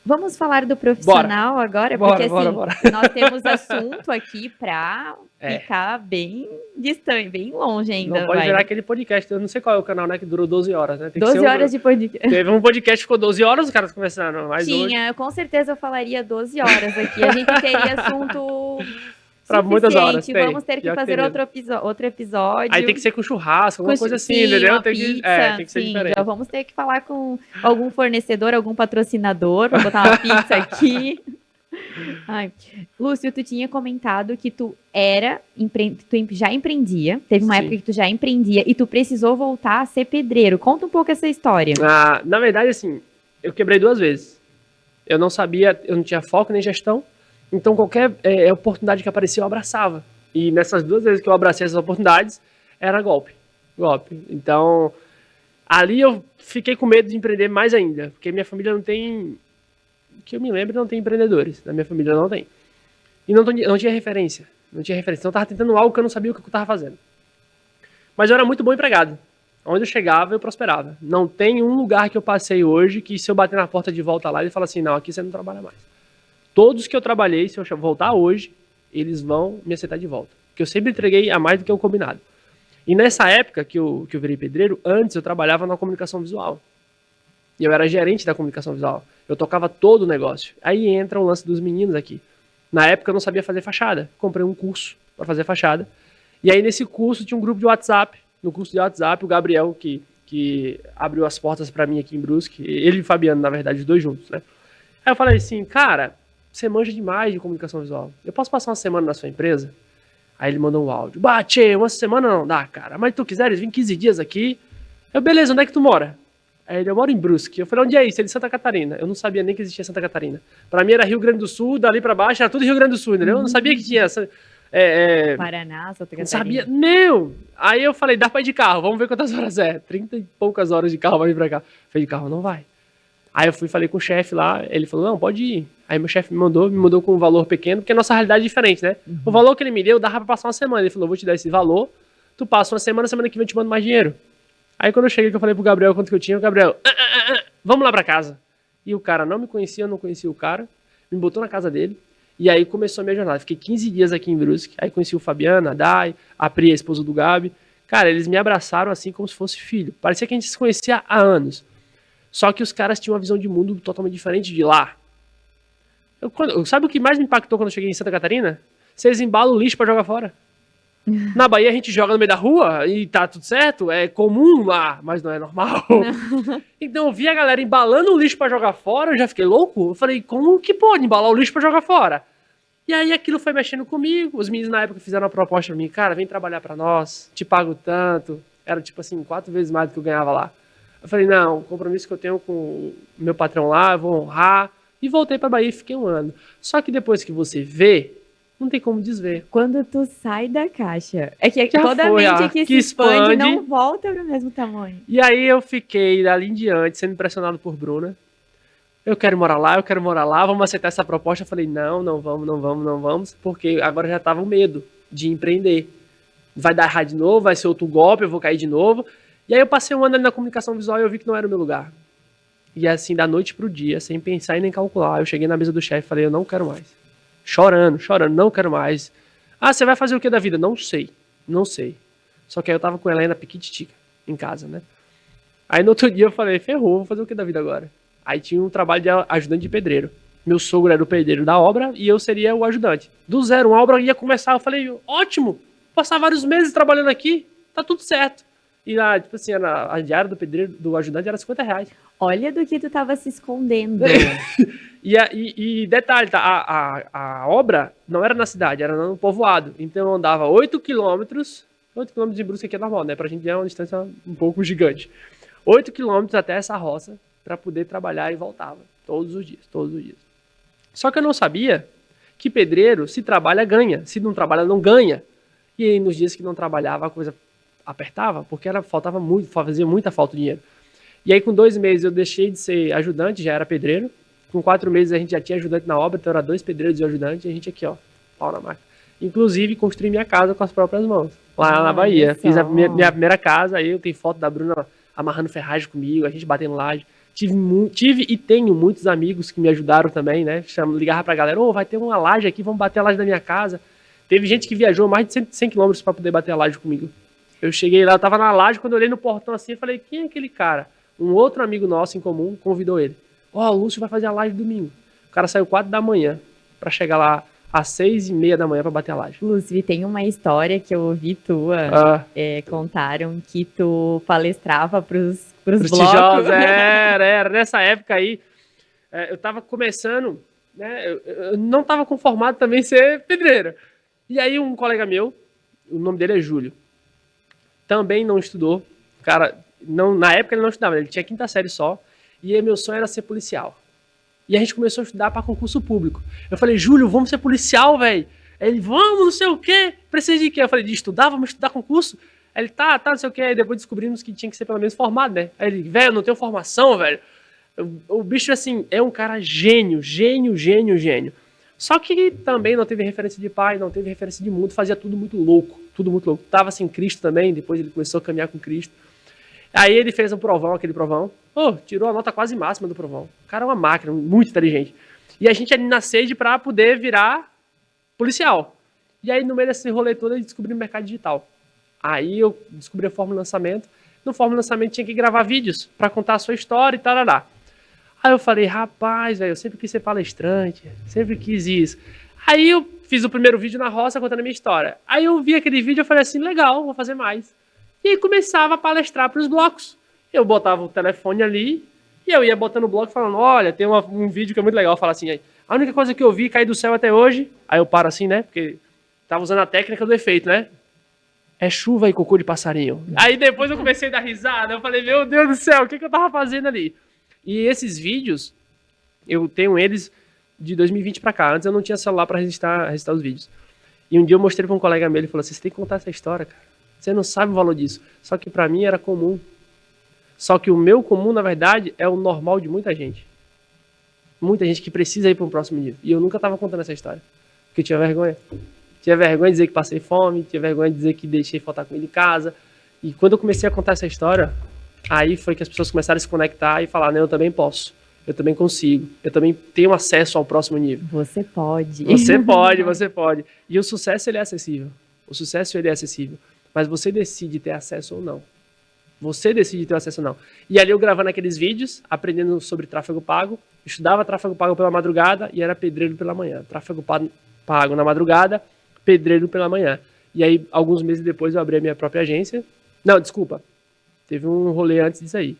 S1: Vamos falar do profissional agora, porque assim, nós temos assunto aqui para ficar bem distante, bem longe ainda.
S2: Não pode virar aquele podcast, eu não sei qual é o canal, né, que durou 12 horas, né? Tem
S1: 12 horas de podcast.
S2: Teve um podcast que ficou 12 horas os caras conversando, mas
S1: Tinha, com certeza eu falaria 12 horas aqui, a gente teria assunto...
S2: Para muitas horas.
S1: Vamos ter que fazer outro episódio.
S2: Aí tem que ser com churrasco, alguma coisa assim, entendeu?
S1: Tem que ser diferente. Já vamos ter que falar com algum fornecedor, algum patrocinador, para botar uma pizza aqui. Ai. Lúcio, tu tinha comentado que tu já empreendia, teve uma época que tu já empreendia e tu precisou voltar a ser pedreiro. Conta um pouco essa história.
S2: Na verdade, assim, eu quebrei 2 vezes. Eu não sabia, eu não tinha foco nem gestão. Então, qualquer oportunidade que aparecia, eu abraçava. E nessas 2 vezes que eu abracei essas oportunidades, era golpe. Então, ali eu fiquei com medo de empreender mais ainda. Porque minha família não tem... Que eu me lembro, não tem empreendedores. Na minha família não tem. E não tinha referência. Então, eu estava tentando algo que eu não sabia o que eu estava fazendo. Mas eu era muito bom empregado. Onde eu chegava, eu prosperava. Não tem um lugar que eu passei hoje que se eu bater na porta de volta lá, ele fala assim, não, aqui você não trabalha mais. Todos que eu trabalhei, se eu voltar hoje, eles vão me aceitar de volta. Porque eu sempre entreguei a mais do que o combinado. E nessa época que eu virei pedreiro, antes eu trabalhava na comunicação visual. E eu era gerente da comunicação visual. Eu tocava todo o negócio. Aí entra o lance dos meninos aqui. Na época eu não sabia fazer fachada. Comprei um curso para fazer fachada. E aí nesse curso tinha um grupo de WhatsApp. No curso de WhatsApp, o Gabriel, que abriu as portas para mim aqui em Brusque, ele e o Fabiano, na verdade, os 2 juntos, né? Aí eu falei assim, cara... Você manja demais de comunicação visual. Eu posso passar uma semana na sua empresa? Aí ele mandou um áudio. Tchê, uma semana não dá, cara. Mas se tu quiseres vir 15 dias aqui. Eu, beleza, onde é que tu mora? Aí ele, eu moro em Brusque. Eu falei, onde é isso? Ele, Santa Catarina. Eu não sabia nem que existia Santa Catarina. Pra mim era Rio Grande do Sul, dali pra baixo era tudo Rio Grande do Sul, entendeu? Eu não sabia que tinha essa...
S1: Paraná, Santa Catarina.
S2: Não sabia, não. Aí eu falei, dá pra ir de carro, vamos ver quantas horas é. 30 e poucas horas de carro pra vir pra cá. Falei, de carro não vai. Aí eu falei com o chefe lá, ele falou, não, pode ir. Aí meu chefe me mandou com um valor pequeno, porque a nossa realidade é diferente, né? Uhum. O valor que ele me deu, dava pra passar uma semana. Ele falou, vou te dar esse valor, tu passa uma semana que vem eu te mando mais dinheiro. Aí quando eu cheguei, que eu falei pro Gabriel quanto que eu tinha, o Gabriel, vamos lá pra casa. E o cara não me conhecia, eu não conhecia o cara, me botou na casa dele, e aí começou a minha jornada. Fiquei 15 dias aqui em Brusque, aí conheci o Fabiano, a Dai, a Pri, a esposa do Gabi. Cara, eles me abraçaram assim como se fosse filho. Parecia que a gente se conhecia há anos. Só que os caras tinham uma visão de mundo totalmente diferente de lá. Sabe o que mais me impactou quando eu cheguei em Santa Catarina? Vocês embalam o lixo pra jogar fora. Na Bahia a gente joga no meio da rua e tá tudo certo, é comum lá, mas não é normal. Então eu vi a galera embalando o lixo pra jogar fora, eu já fiquei louco. Eu falei, como que pode embalar o lixo pra jogar fora? E aí aquilo foi mexendo comigo. Os meninos na época fizeram uma proposta pra mim, cara, vem trabalhar pra nós, te pago tanto. Era tipo assim, 4 vezes mais do que eu ganhava lá. Eu falei, não, o compromisso que eu tenho com o meu patrão lá, eu vou honrar. E voltei pra Bahia e fiquei 1 ano. Só que depois que você vê, não tem como desver.
S1: Quando tu sai da caixa, é que toda mente que se expande não volta pro mesmo tamanho.
S2: E aí eu fiquei, dali em diante, sendo impressionado por Bruna. Eu quero morar lá, vamos aceitar essa proposta. Eu falei, não vamos, porque agora já tava o medo de empreender. Vai dar errado de novo, vai ser outro golpe, eu vou cair de novo. E aí eu passei 1 ano ali na comunicação visual e eu vi que não era o meu lugar. E assim, da noite pro dia, sem pensar e nem calcular, eu cheguei na mesa do chefe e falei, eu não quero mais. Chorando, não quero mais. Ah, você vai fazer o que da vida? Não sei. Só que aí eu tava com ela ainda piquititica em casa, né? Aí no outro dia eu falei, ferrou, vou fazer o que da vida agora? Aí tinha um trabalho de ajudante de pedreiro. Meu sogro era o pedreiro da obra e eu seria o ajudante. Do zero, uma obra ia começar, eu falei, ótimo, passar vários meses trabalhando aqui, tá tudo certo. E tipo assim, a diária do pedreiro, do ajudante era R$50.
S1: Olha do que tu tava se escondendo.
S2: E detalhe, tá? A obra não era na cidade, era no povoado. Então eu andava 8 quilômetros de Brusque aqui é normal, né? Pra gente é uma distância um pouco gigante. 8 quilômetros até essa roça para poder trabalhar e voltava. Todos os dias. Só que eu não sabia que pedreiro, se trabalha, ganha. Se não trabalha, não ganha. E aí, nos dias que não trabalhava, a coisa apertava, porque faltava muito, fazia muita falta de dinheiro. E aí, com 2 meses, eu deixei de ser ajudante, já era pedreiro. Com 4 meses, a gente já tinha ajudante na obra, então era 2 pedreiros e ajudante, e a gente aqui, ó, pau na máquina. Inclusive, construí minha casa com as próprias mãos. Lá na
S1: Olha
S2: Bahia.
S1: só.
S2: Fiz a minha primeira casa, aí eu tenho foto da Bruna amarrando ferragem comigo, a gente batendo laje. Tive e tenho muitos amigos que me ajudaram também, né? Ligava pra galera, vai ter uma laje aqui, vamos bater a laje da minha casa. Teve gente que viajou mais de 100 quilômetros pra poder bater a laje comigo. Eu cheguei lá, eu tava na laje, quando eu olhei no portão assim, eu falei, quem é aquele cara? Um outro amigo nosso em comum convidou ele. O Lúcio vai fazer a laje domingo. O cara saiu 4 da manhã pra chegar lá às 6h30 da manhã pra bater a laje.
S1: Lúcio, tem uma história que eu ouvi tua, contaram que tu palestrava pros blocos.
S2: Tijolos, era. Nessa época aí, eu tava começando, né, eu não tava conformado também em ser pedreiro. E aí um colega meu, o nome dele é Júlio, também não estudou. Cara, na época ele não estudava, ele tinha 5ª série só. E aí meu sonho era ser policial. E a gente começou a estudar para concurso público. Eu falei, Júlio, vamos ser policial, velho. Ele, vamos, não sei o quê. Precisa de quê? Eu falei, de estudar, vamos estudar concurso. Aí ele, tá, não sei o quê. Aí depois descobrimos que tinha que ser pelo menos formado, né? Aí ele, velho, eu não tenho formação, velho. O bicho, assim, é um cara gênio. Só que também não teve referência de pai, não teve referência de mundo, fazia tudo muito louco. Tava sem Cristo também, depois ele começou a caminhar com Cristo. Aí ele fez aquele provão. Tirou a nota quase máxima do provão. O cara é uma máquina, muito inteligente. E a gente ali na sede pra poder virar policial. E aí no meio desse rolê todo eu descobri o mercado digital. Aí eu descobri a fórmula de lançamento. No fórmula de lançamento tinha que gravar vídeos pra contar a sua história e tal. Aí eu falei, rapaz, velho, eu sempre quis ser palestrante, sempre quis isso. Aí eu fiz o primeiro vídeo na roça contando a minha história. Aí eu vi aquele vídeo e falei assim, legal, vou fazer mais. E aí começava a palestrar para os blocos. Eu botava o telefone ali e eu ia botando o bloco falando, olha, tem um vídeo que é muito legal, fala assim, aí, a única coisa que eu vi cair do céu até hoje, aí eu paro assim, né, porque tava usando a técnica do efeito, né, é chuva e cocô de passarinho. Aí depois eu comecei a dar risada, eu falei, meu Deus do céu, o que eu tava fazendo ali? E esses vídeos, eu tenho eles de 2020 pra cá, antes eu não tinha celular pra registrar os vídeos. E um dia eu mostrei pra um colega meu, ele falou assim, você tem que contar essa história, cara. Você não sabe o valor disso. Só que pra mim era comum. Só que o meu comum, na verdade, é o normal de muita gente. Muita gente que precisa ir para um próximo nível. E eu nunca tava contando essa história. Porque eu tinha vergonha. Tinha vergonha de dizer que passei fome, tinha vergonha de dizer que deixei faltar comida em casa. E quando eu comecei a contar essa história, aí foi que as pessoas começaram a se conectar e falar, eu também posso. Eu também consigo. Eu também tenho acesso ao próximo nível.
S1: Você pode.
S2: Você pode. E o sucesso, ele é acessível. Mas você decide ter acesso ou não. E ali eu gravando aqueles vídeos, aprendendo sobre tráfego pago, estudava tráfego pago pela madrugada e era pedreiro pela manhã. Tráfego pago na madrugada, pedreiro pela manhã. E aí, alguns meses depois, eu abri a minha própria agência. Não, desculpa. Teve um rolê antes disso aí.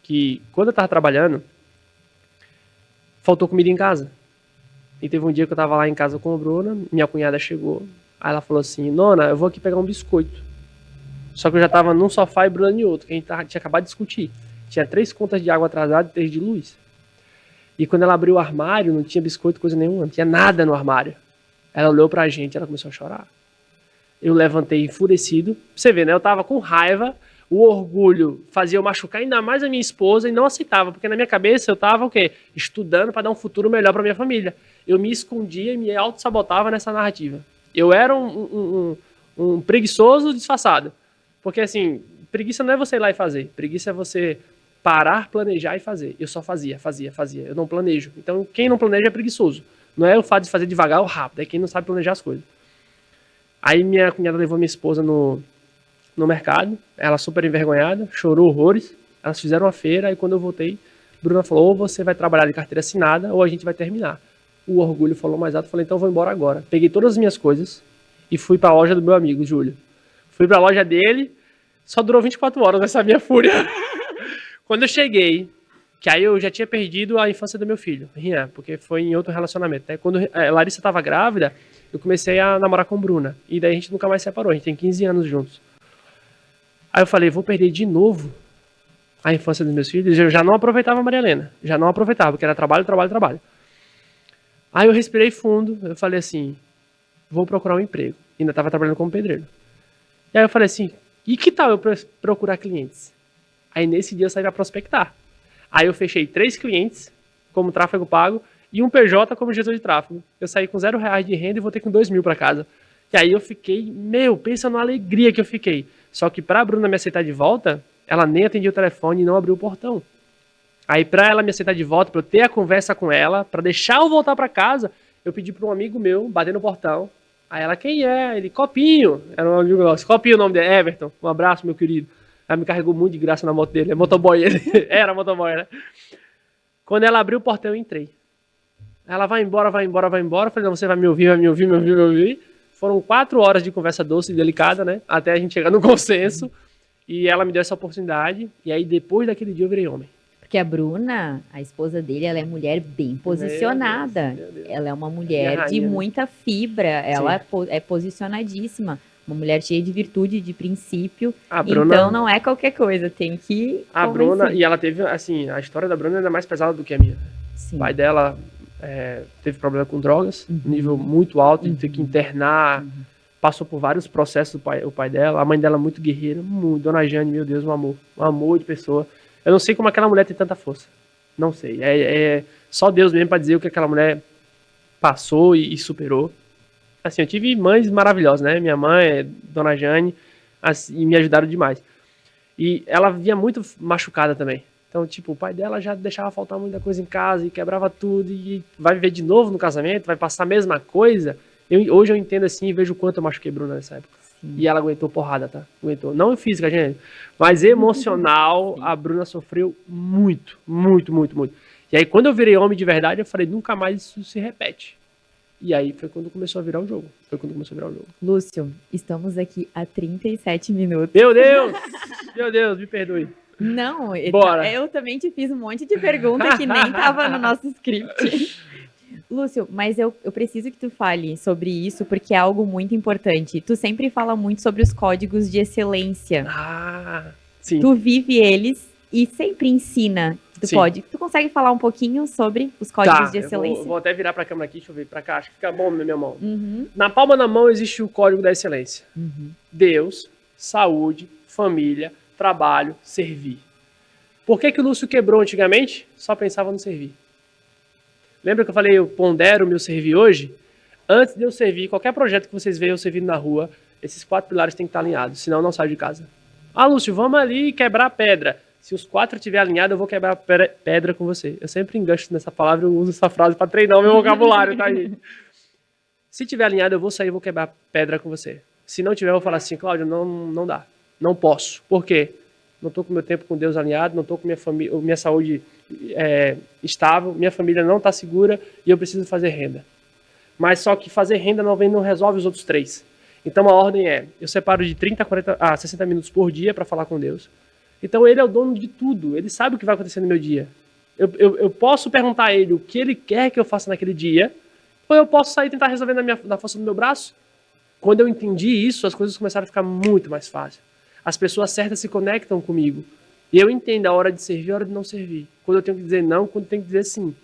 S2: Que quando eu tava trabalhando, faltou comida em casa. E teve um dia que eu tava lá em casa com a Bruna, minha cunhada chegou. Aí ela falou assim, Nona, eu vou aqui pegar um biscoito. Só que eu já tava num sofá e Bruna em outro, que a gente tinha acabado de discutir. Tinha 3 contas de água atrasada e 3 de luz. E quando ela abriu o armário, não tinha biscoito, coisa nenhuma, não tinha nada no armário. Ela olhou pra gente e ela começou a chorar. Eu levantei enfurecido. Pra você ver, né? Eu tava com raiva, o orgulho fazia eu machucar ainda mais a minha esposa e não aceitava, porque na minha cabeça eu tava o quê? Estudando pra dar um futuro melhor pra minha família. Eu me escondia e me auto-sabotava nessa narrativa. Eu era um preguiçoso disfarçado. Porque, assim, preguiça não é você ir lá e fazer. Preguiça é você parar, planejar e fazer. Eu só fazia. Eu não planejo. Então, quem não planeja é preguiçoso. Não é o fato de fazer devagar ou rápido. É quem não sabe planejar as coisas. Aí minha cunhada levou minha esposa no mercado. Ela super envergonhada, chorou horrores. Elas fizeram uma feira. Aí quando eu voltei, Bruna falou, ou você vai trabalhar de carteira assinada ou a gente vai terminar. O orgulho falou mais alto. Falei, então eu vou embora agora. Peguei todas as minhas coisas e fui pra loja do meu amigo, Júlio. Fui pra loja dele, só durou 24 horas nessa minha fúria. Quando eu cheguei, que aí eu já tinha perdido a infância do meu filho, Rian, porque foi em outro relacionamento, né? Quando a Larissa tava grávida, eu comecei a namorar com Bruna. E daí a gente nunca mais separou, a gente tem 15 anos juntos. Aí eu falei, vou perder de novo a infância dos meus filhos. Eu já não aproveitava a Maria Helena, porque era trabalho. Aí eu respirei fundo, eu falei assim, vou procurar um emprego. Ainda tava trabalhando como pedreiro. E aí eu falei assim, e que tal eu procurar clientes? Aí nesse dia eu saí pra prospectar. Aí eu fechei 3 clientes como tráfego pago e um PJ como gestor de tráfego. Eu saí com R$0 de renda e voltei com 2.000 pra casa. E aí eu fiquei, pensa numa alegria que eu fiquei. Só que pra Bruna me aceitar de volta, ela nem atendia o telefone e não abriu o portão. Aí pra ela me aceitar de volta, pra eu ter a conversa com ela, pra deixar eu voltar pra casa, eu pedi pra um amigo meu bater no portão. Aí ela, quem é? Ele, Copinho. Era um amigo nosso. Copinho o nome dele, Everton. Um abraço, meu querido. Ela me carregou muito de graça na moto dele. É motoboy ele. Era motoboy, né? Quando ela abriu o portão, eu entrei. Ela vai embora, vai embora, vai embora. Eu falei, não, você vai me ouvir, vai me ouvir, me ouvir, me ouvir. Foram 4 horas de conversa doce e delicada, né? Até a gente chegar no consenso. E ela me deu essa oportunidade. E aí, depois daquele dia, eu virei homem.
S1: Porque a Bruna, a esposa dele, ela é mulher bem posicionada.
S2: Meu Deus.
S1: Ela é uma mulher de
S2: rainha, né?
S1: muita fibra. Ela
S2: Sim.
S1: é posicionadíssima. Uma mulher cheia de virtude, de princípio.
S2: A Bruna,
S1: Então não é qualquer coisa, tem que
S2: a
S1: convencer.
S2: Bruna, e ela teve, assim, a história da Bruna é ainda mais pesada do que a minha.
S1: Sim.
S2: O pai dela teve problema com drogas, nível muito alto, de ter que internar, passou por vários processos o pai dela, a mãe dela muito guerreira, muito, Dona Jane, meu Deus, um amor de pessoa. Eu não sei como aquela mulher tem tanta força, não sei, só Deus mesmo para dizer o que aquela mulher passou e superou. Assim, eu tive mães maravilhosas, né, minha mãe, Dona Jane, assim, me ajudaram demais. E ela vinha muito machucada também. Então, tipo, o pai dela já deixava faltar muita coisa em casa e quebrava tudo e vai viver de novo no casamento, vai passar a mesma coisa. Hoje eu entendo assim e vejo o quanto eu machuquei Bruna nessa época. Sim. E ela aguentou porrada, tá? Aguentou. Não física, gente, mas emocional, a Bruna sofreu muito, muito, muito, muito. E aí, quando eu virei homem de verdade, eu falei, nunca mais isso se repete. E aí foi quando começou a virar o jogo.
S1: Lúcio, estamos aqui há 37 minutos.
S2: Meu Deus! Meu Deus, me perdoe.
S1: Não,
S2: Bora.
S1: Eu também te fiz um monte de pergunta que nem estava no nosso script. Lúcio, mas eu preciso que tu fale sobre isso, porque é algo muito importante. Tu sempre fala muito sobre os códigos de excelência.
S2: Ah, sim.
S1: Tu vive eles e sempre ensina. Tu consegue falar um pouquinho sobre os códigos de excelência?
S2: Vou até virar para a câmera aqui, deixa eu ver para cá, acho que fica bom na minha mão. Na palma da mão existe o código da excelência. Deus, saúde, família, trabalho, servir. Por que o Lúcio quebrou antigamente? Só pensava no servir. Lembra que eu falei, eu pondero o meu servir hoje? Antes de eu servir, qualquer projeto que vocês vejam eu servindo na rua, esses 4 pilares têm que estar alinhados, senão eu não saio de casa. Ah, Lúcio, vamos ali quebrar pedra. Se os 4 estiverem alinhados, eu vou quebrar pedra com você. Eu sempre engancho nessa palavra, eu uso essa frase para treinar o meu vocabulário, tá, gente? Se tiver alinhado, eu vou sair e vou quebrar pedra com você. Se não tiver, eu vou falar assim, Cláudio, não dá. Não posso. Por quê? Não estou com meu tempo com Deus alinhado, não estou com minha saúde estável, minha família não está segura e eu preciso fazer renda. Mas só que fazer renda não resolve os outros 3. Então a ordem é, eu separo de 30 a 60 minutos por dia para falar com Deus. Então ele é o dono de tudo, ele sabe o que vai acontecer no meu dia. Eu posso perguntar a ele o que ele quer que eu faça naquele dia, ou eu posso sair e tentar resolver na força do meu braço. Quando eu entendi isso, as coisas começaram a ficar muito mais fáceis. As pessoas certas se conectam comigo. E eu entendo a hora de servir e a hora de não servir. Quando eu tenho que dizer não, quando eu tenho que dizer sim.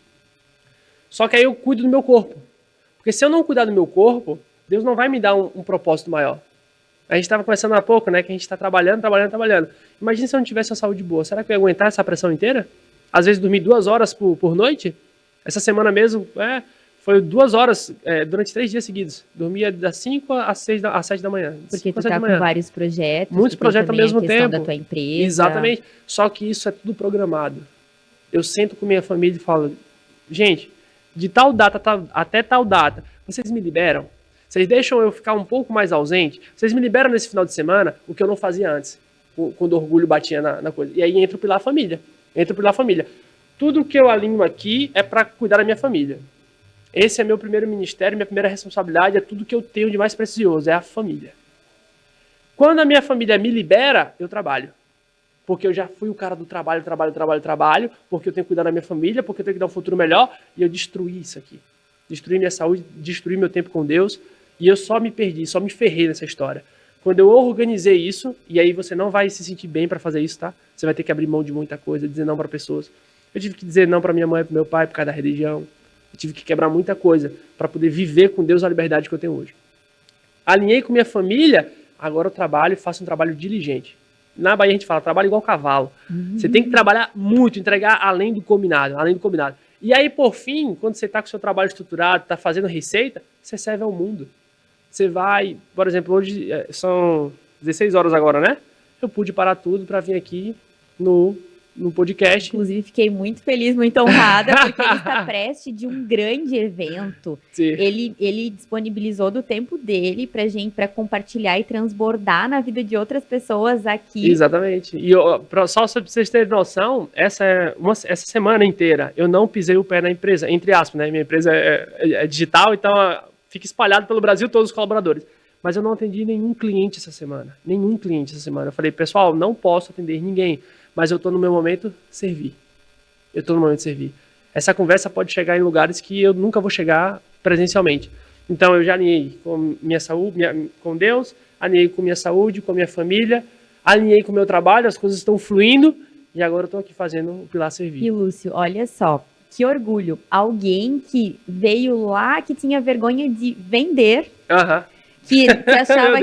S2: Só que aí eu cuido do meu corpo. Porque se eu não cuidar do meu corpo, Deus não vai me dar um propósito maior. A gente estava conversando há pouco, né? Que a gente está trabalhando. Imagina se eu não tivesse uma saúde boa. Será que eu ia aguentar essa pressão inteira? Às vezes dormir 2 horas por noite? Essa semana mesmo, foi 2 horas durante 3 dias seguidos. Dormia das 5 às 7 da manhã.
S1: Porque tu tá com vários projetos.
S2: Muitos projetos ao mesmo tempo.
S1: Da tua empresa.
S2: Exatamente. Só que isso é tudo programado. Eu sento com minha família e falo, gente, de tal data até tal data, vocês me liberam? Vocês deixam eu ficar um pouco mais ausente? Vocês me liberam nesse final de semana o que eu não fazia antes, quando o orgulho batia na coisa. E aí entra o pilar família. Tudo que eu alinho aqui é para cuidar da minha família. Esse é meu primeiro ministério, minha primeira responsabilidade, é tudo que eu tenho de mais precioso, é a família. Quando a minha família me libera, eu trabalho. Porque eu já fui o cara do trabalho, porque eu tenho que cuidar da minha família, porque eu tenho que dar um futuro melhor, e eu destruí isso aqui. Destruí minha saúde, destruí meu tempo com Deus, e eu só me perdi, só me ferrei nessa história. Quando eu organizei isso, e aí você não vai se sentir bem para fazer isso, tá? Você vai ter que abrir mão de muita coisa, dizer não para pessoas. Eu tive que dizer não para minha mãe, para meu pai, por causa da religião. Eu tive que quebrar muita coisa para poder viver com Deus a liberdade que eu tenho hoje. Alinhei com minha família, agora eu trabalho e faço um trabalho diligente. Na Bahia a gente fala, trabalho igual cavalo. Você tem que trabalhar muito, entregar além do combinado. E aí, por fim, quando você está com o seu trabalho estruturado, está fazendo receita, você serve ao mundo. Você vai, por exemplo, hoje são 16 horas agora, né? Eu pude parar tudo para vir aqui no podcast.
S1: Inclusive, fiquei muito feliz, muito honrada, porque ele está prestes de um grande evento.
S2: Sim.
S1: Ele disponibilizou do tempo dele para compartilhar e transbordar na vida de outras pessoas aqui.
S2: Exatamente. E só para vocês terem noção, essa semana inteira eu não pisei o pé na empresa, entre aspas, né? Minha empresa é digital, então fica espalhado pelo Brasil todos os colaboradores. Mas eu não atendi nenhum cliente essa semana. Nenhum cliente essa semana. Eu falei, pessoal, não posso atender ninguém, mas eu estou no meu momento servir. Eu estou no momento de servir. Essa conversa pode chegar em lugares que eu nunca vou chegar presencialmente. Então eu já alinhei com minha saúde, com Deus, alinhei com minha saúde, com minha família, alinhei com o meu trabalho, as coisas estão fluindo e agora eu estou aqui fazendo o pilar servir.
S1: E Lúcio, olha só, que orgulho. Alguém que veio lá, que tinha vergonha de vender, que achava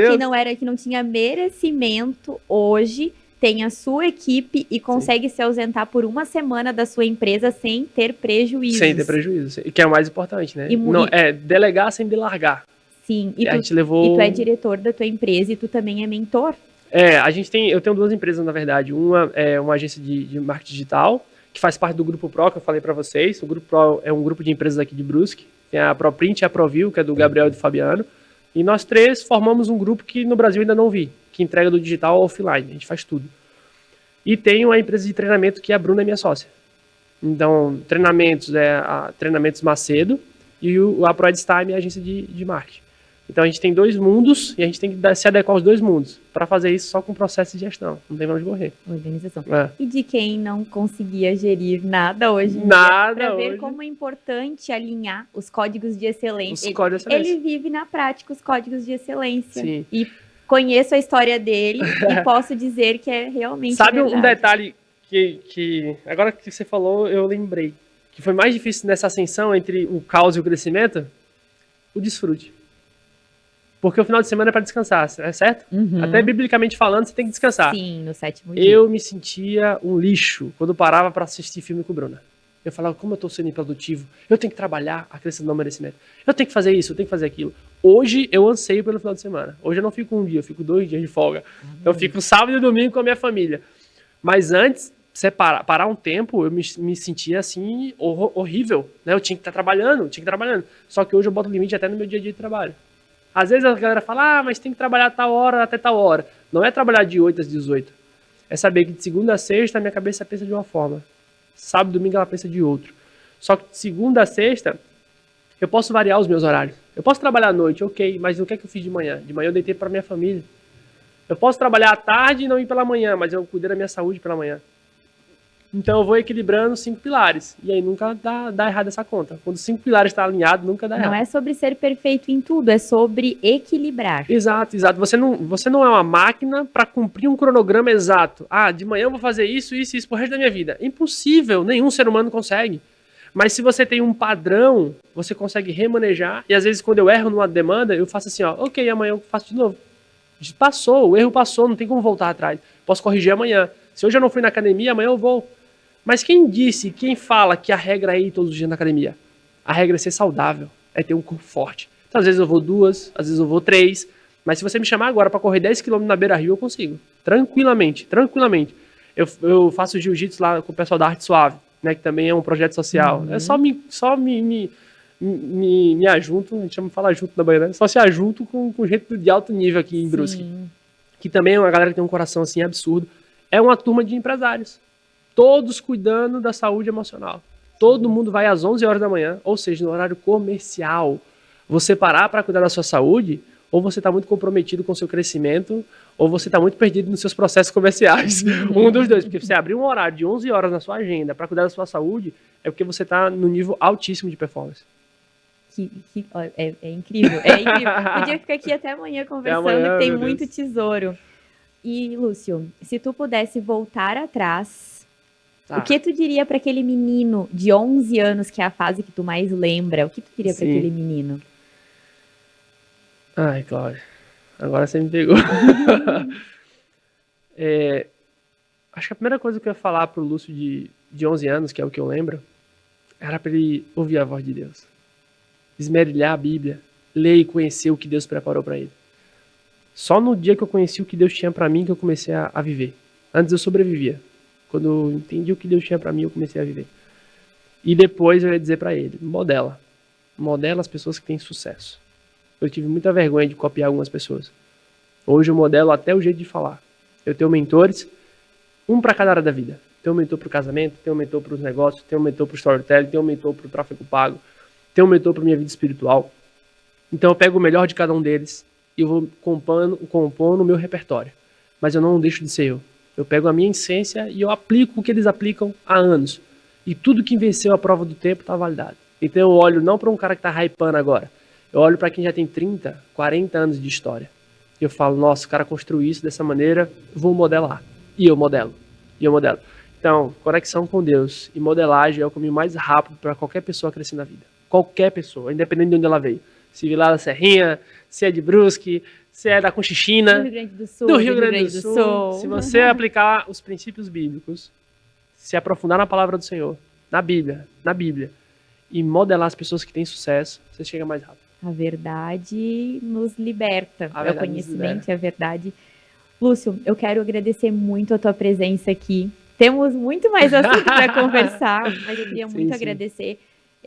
S1: que não tinha merecimento, hoje tem a sua equipe e consegue se ausentar por uma semana da sua empresa sem ter prejuízo.
S2: Sem ter prejuízo, que é o mais importante, né? Não, é delegar sem delargar.
S1: Sim, e tu é diretor da tua empresa e tu também é mentor?
S2: Eu tenho duas empresas, na verdade. Uma é uma agência de marketing digital, que faz parte do Grupo Pro, que eu falei para vocês. O Grupo Pro é um grupo de empresas aqui de Brusque. Tem a ProPrint e a ProView, que é do Gabriel e do Fabiano. E nós três formamos um grupo que no Brasil ainda não vi, que entrega do digital ao offline. A gente faz tudo. E tem uma empresa de treinamento que a Bruna é minha sócia. Então, treinamentos a Treinamentos Macedo e a ProEdstime é a agência de marketing. Então, a gente tem dois mundos e a gente tem que se adequar aos dois mundos. Para fazer isso só com processo de gestão. Não tem mais onde correr.
S1: Organização. E de quem não conseguia gerir nada hoje em
S2: dia,
S1: para ver como é importante alinhar os códigos de excelência.
S2: Ele
S1: vive na prática os códigos de excelência.
S2: Sim.
S1: E conheço a história dele e posso dizer que é realmente
S2: verdade. Um detalhe que agora que você falou, eu lembrei. Que foi mais difícil nessa ascensão entre o caos e o crescimento? O desfrute. Porque o final de semana é para descansar, certo?
S1: Uhum.
S2: Até biblicamente falando, você tem que descansar.
S1: Sim, no 7º dia.
S2: Eu me sentia um lixo quando parava para assistir filme com Bruna. Eu falava, como eu tô sendo improdutivo, eu tenho que trabalhar, acrescentando merecimento. Eu tenho que fazer isso, eu tenho que fazer aquilo. Hoje eu anseio pelo final de semana. Hoje eu não fico um dia, eu fico 2 dias de folga. Eu fico sábado e domingo com a minha família. Mas antes, parar um tempo, eu me sentia assim, horrível. Né? Eu tinha que estar trabalhando, Só que hoje eu boto limite até no meu dia a dia de trabalho. Às vezes a galera fala, mas tem que trabalhar tal hora até tal hora. Não é trabalhar de 8 às 18. É saber que de segunda a sexta a minha cabeça pensa de uma forma. Sábado e domingo ela pensa de outro. Só que de segunda a sexta eu posso variar os meus horários. Eu posso trabalhar à noite, ok, mas o que é que eu fiz de manhã? De manhã eu deitei para minha família. Eu posso trabalhar à tarde e não ir pela manhã, mas eu cuidei da minha saúde pela manhã. Então eu vou equilibrando 5 pilares. E aí nunca dá errado essa conta. Quando 5 pilares estão alinhados, nunca dá errado.
S1: Não é sobre ser perfeito em tudo, é sobre equilibrar.
S2: Exato. Você não é uma máquina para cumprir um cronograma exato. De manhã eu vou fazer isso pro resto da minha vida. Impossível, nenhum ser humano consegue. Mas se você tem um padrão, você consegue remanejar. E às vezes quando eu erro numa demanda, eu faço assim, ok, amanhã eu faço de novo. O erro passou, não tem como voltar atrás. Posso corrigir amanhã. Se hoje eu não fui na academia, amanhã eu vou. Mas quem fala que a regra é ir todos os dias na academia? A regra é ser saudável, é ter um corpo forte. Então, às vezes eu vou 2, às vezes eu vou 3, mas se você me chamar agora para correr 10 km na Beira-Rio, eu consigo. Tranquilamente. Eu faço jiu-jitsu lá com o pessoal da Arte Suave, né, que também é um projeto social. É só me ajunto, a gente fala junto na Bahia, né? Só se ajunto com gente de alto nível aqui em Brusque. Que também é uma galera que tem um coração assim absurdo. É uma turma de empresários. Todos cuidando da saúde emocional. Todo mundo vai às 11 horas da manhã, ou seja, no horário comercial. Você parar para cuidar da sua saúde, ou você está muito comprometido com o seu crescimento, ou você está muito perdido nos seus processos comerciais. Um dos dois, porque você abrir um horário de 11 horas na sua agenda para cuidar da sua saúde, é porque você está no nível altíssimo de performance.
S1: É incrível, é incrível. Podia ficar aqui até amanhã conversando, que tem muito tesouro. E, Lúcio, se tu pudesse voltar atrás, o que tu diria para aquele menino de 11 anos, que é a fase que tu mais lembra? O que tu diria para aquele menino?
S2: Ai, Cláudia, agora você me pegou. Acho que a primeira coisa que eu ia falar pro Lúcio de 11 anos, que é o que eu lembro, era para ele ouvir a voz de Deus. Esmerilhar a Bíblia. ler e conhecer o que Deus preparou para ele. Só no dia que eu conheci o que Deus tinha para mim que eu comecei a viver. Antes eu sobrevivia. Quando eu entendi o que Deus tinha para mim, eu comecei a viver. E depois eu ia dizer para ele, modela as pessoas que têm sucesso. Eu tive muita vergonha de copiar algumas pessoas. Hoje eu modelo até o jeito de falar. Eu tenho mentores, um para cada área da vida. Tenho um mentor para o casamento, tenho um mentor para os negócios, tenho um mentor para o storytelling, tenho um mentor para o tráfego pago, tenho um mentor para minha vida espiritual. Então eu pego o melhor de cada um deles e eu vou compondo o meu repertório. Mas eu não deixo de ser eu. Eu pego a minha essência e eu aplico o que eles aplicam há anos. E tudo que venceu a prova do tempo está validado. Então eu olho não para um cara que está hypando agora. Eu olho para quem já tem 30, 40 anos de história. E eu falo, nossa, o cara construiu isso dessa maneira, vou modelar. E eu modelo. Então, conexão com Deus e modelagem é o caminho mais rápido para qualquer pessoa crescer na vida. Qualquer pessoa, independente de onde ela veio. Se vir lá da Serrinha, se é de Brusque, se é da Conchichina,
S1: Do Rio Grande do Sul.
S2: do Rio Grande do Sul. Se você aplicar os princípios bíblicos, se aprofundar na palavra do Senhor, na Bíblia, e modelar as pessoas que têm sucesso, você chega mais rápido.
S1: A verdade nos liberta.
S2: A
S1: É o
S2: verdade nos
S1: conhecimento
S2: libera.
S1: e a verdade. Lúcio, eu quero agradecer muito a tua presença aqui. Temos muito mais assunto para conversar, mas eu queria muito agradecer,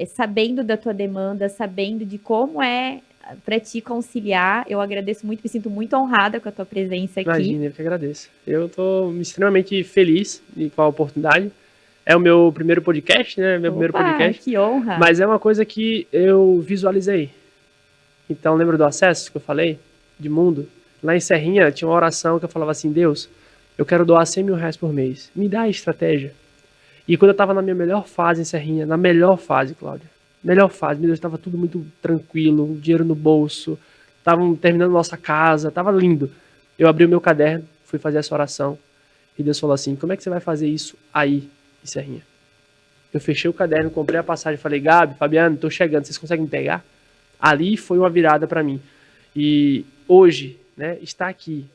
S1: sabendo da tua demanda, sabendo de como é para ti conciliar. Eu agradeço muito, me sinto muito honrada com a tua presença aqui.
S2: Imagina, eu que agradeço. Eu estou extremamente feliz com a oportunidade. É o meu primeiro podcast, né? Primeiro podcast.
S1: Que honra!
S2: Mas é uma coisa que eu visualizei. Então, lembra do acesso que eu falei? De mundo? Lá em Serrinha, tinha uma oração que eu falava assim, Deus, eu quero doar 100 mil reais por mês. Me dá a estratégia. E quando eu estava na minha melhor fase em Serrinha, na melhor fase, Cláudia, melhor fase, meu Deus, estava tudo muito tranquilo, dinheiro no bolso, estavam terminando nossa casa, estava lindo. Eu abri o meu caderno, fui fazer essa oração, e Deus falou assim, como é que você vai fazer isso aí em Serrinha? Eu fechei o caderno, comprei a passagem, falei, Gabi, Fabiano, estou chegando, vocês conseguem me pegar? Ali foi uma virada para mim. E hoje, né, estar aqui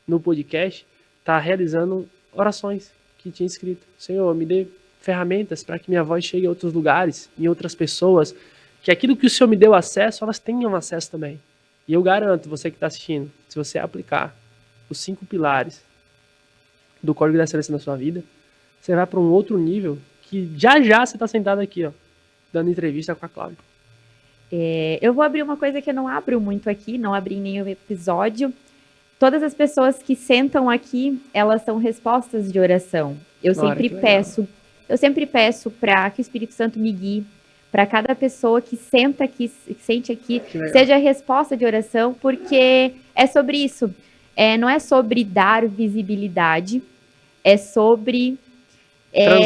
S2: no podcast, está realizando orações que tinha escrito. Senhor, me dê ferramentas para que minha voz chegue a outros lugares, em outras pessoas, que aquilo que o Senhor me deu acesso, elas tenham acesso também. E eu garanto, você que está assistindo, se você aplicar os 5 pilares do Código da Excelência na sua vida, você vai para um outro nível que já você está sentado aqui, ó, dando entrevista com a Cláudia.
S1: Eu vou abrir uma coisa que eu não abro muito aqui, não abri em nenhum episódio. Todas as pessoas que sentam aqui, elas são respostas de oração. Eu sempre peço para que o Espírito Santo me guie, para cada pessoa que senta aqui, sente aqui, seja a resposta de oração, porque é sobre isso. Não é sobre dar visibilidade, é sobre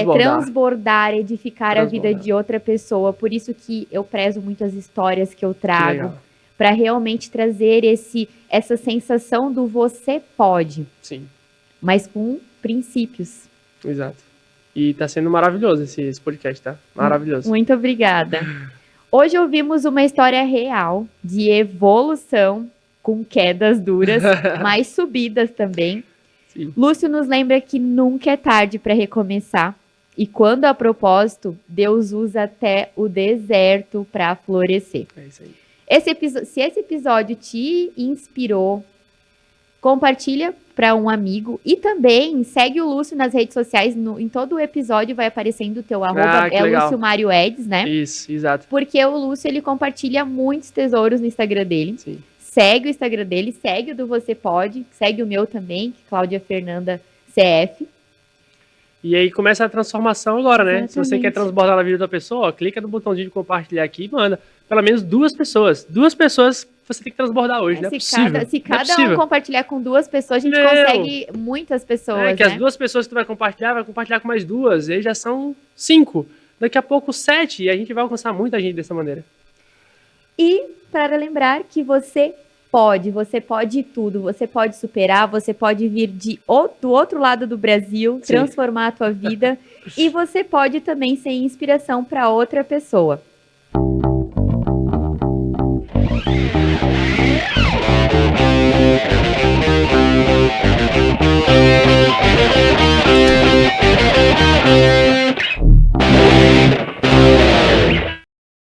S1: transbordar, edificar a vida de outra pessoa. Por isso que eu prezo muito as histórias que eu trago, para realmente trazer essa sensação do você pode.
S2: Sim.
S1: Mas com princípios.
S2: Exato. E tá sendo maravilhoso esse podcast, tá? Maravilhoso.
S1: Muito obrigada. Hoje ouvimos uma história real de evolução, com quedas duras, mas subidas também.
S2: Sim.
S1: Lúcio nos lembra que nunca é tarde para recomeçar. E quando a propósito, Deus usa até o deserto para florescer.
S2: É isso aí.
S1: Se esse episódio te inspirou, compartilha para um amigo e também segue o Lúcio nas redes sociais. Em todo o episódio vai aparecendo o teu arroba, Lúcio Mário Eds, né?
S2: Isso, exato.
S1: Porque o Lúcio, ele compartilha muitos tesouros no Instagram dele.
S2: Sim.
S1: Segue o Instagram dele, segue o do Você Pode, segue o meu também, Cláudia Fernanda CF.
S2: E aí começa a transformação agora, né?
S1: Exatamente.
S2: Se você quer transbordar na vida da pessoa, ó, clica no botãozinho de compartilhar aqui e manda. Pelo menos 2 pessoas. 2 pessoas você tem que transbordar hoje, não é possível.
S1: Se cada um compartilhar com 2 pessoas, a gente consegue muitas pessoas,
S2: que as 2 pessoas que tu vai compartilhar com mais 2, aí já são 5. Daqui a pouco 7, e a gente vai alcançar muita gente dessa maneira.
S1: E para lembrar que você pode tudo, você pode superar, você pode vir do outro lado do Brasil, transformar a tua vida, e você pode também ser inspiração para outra pessoa.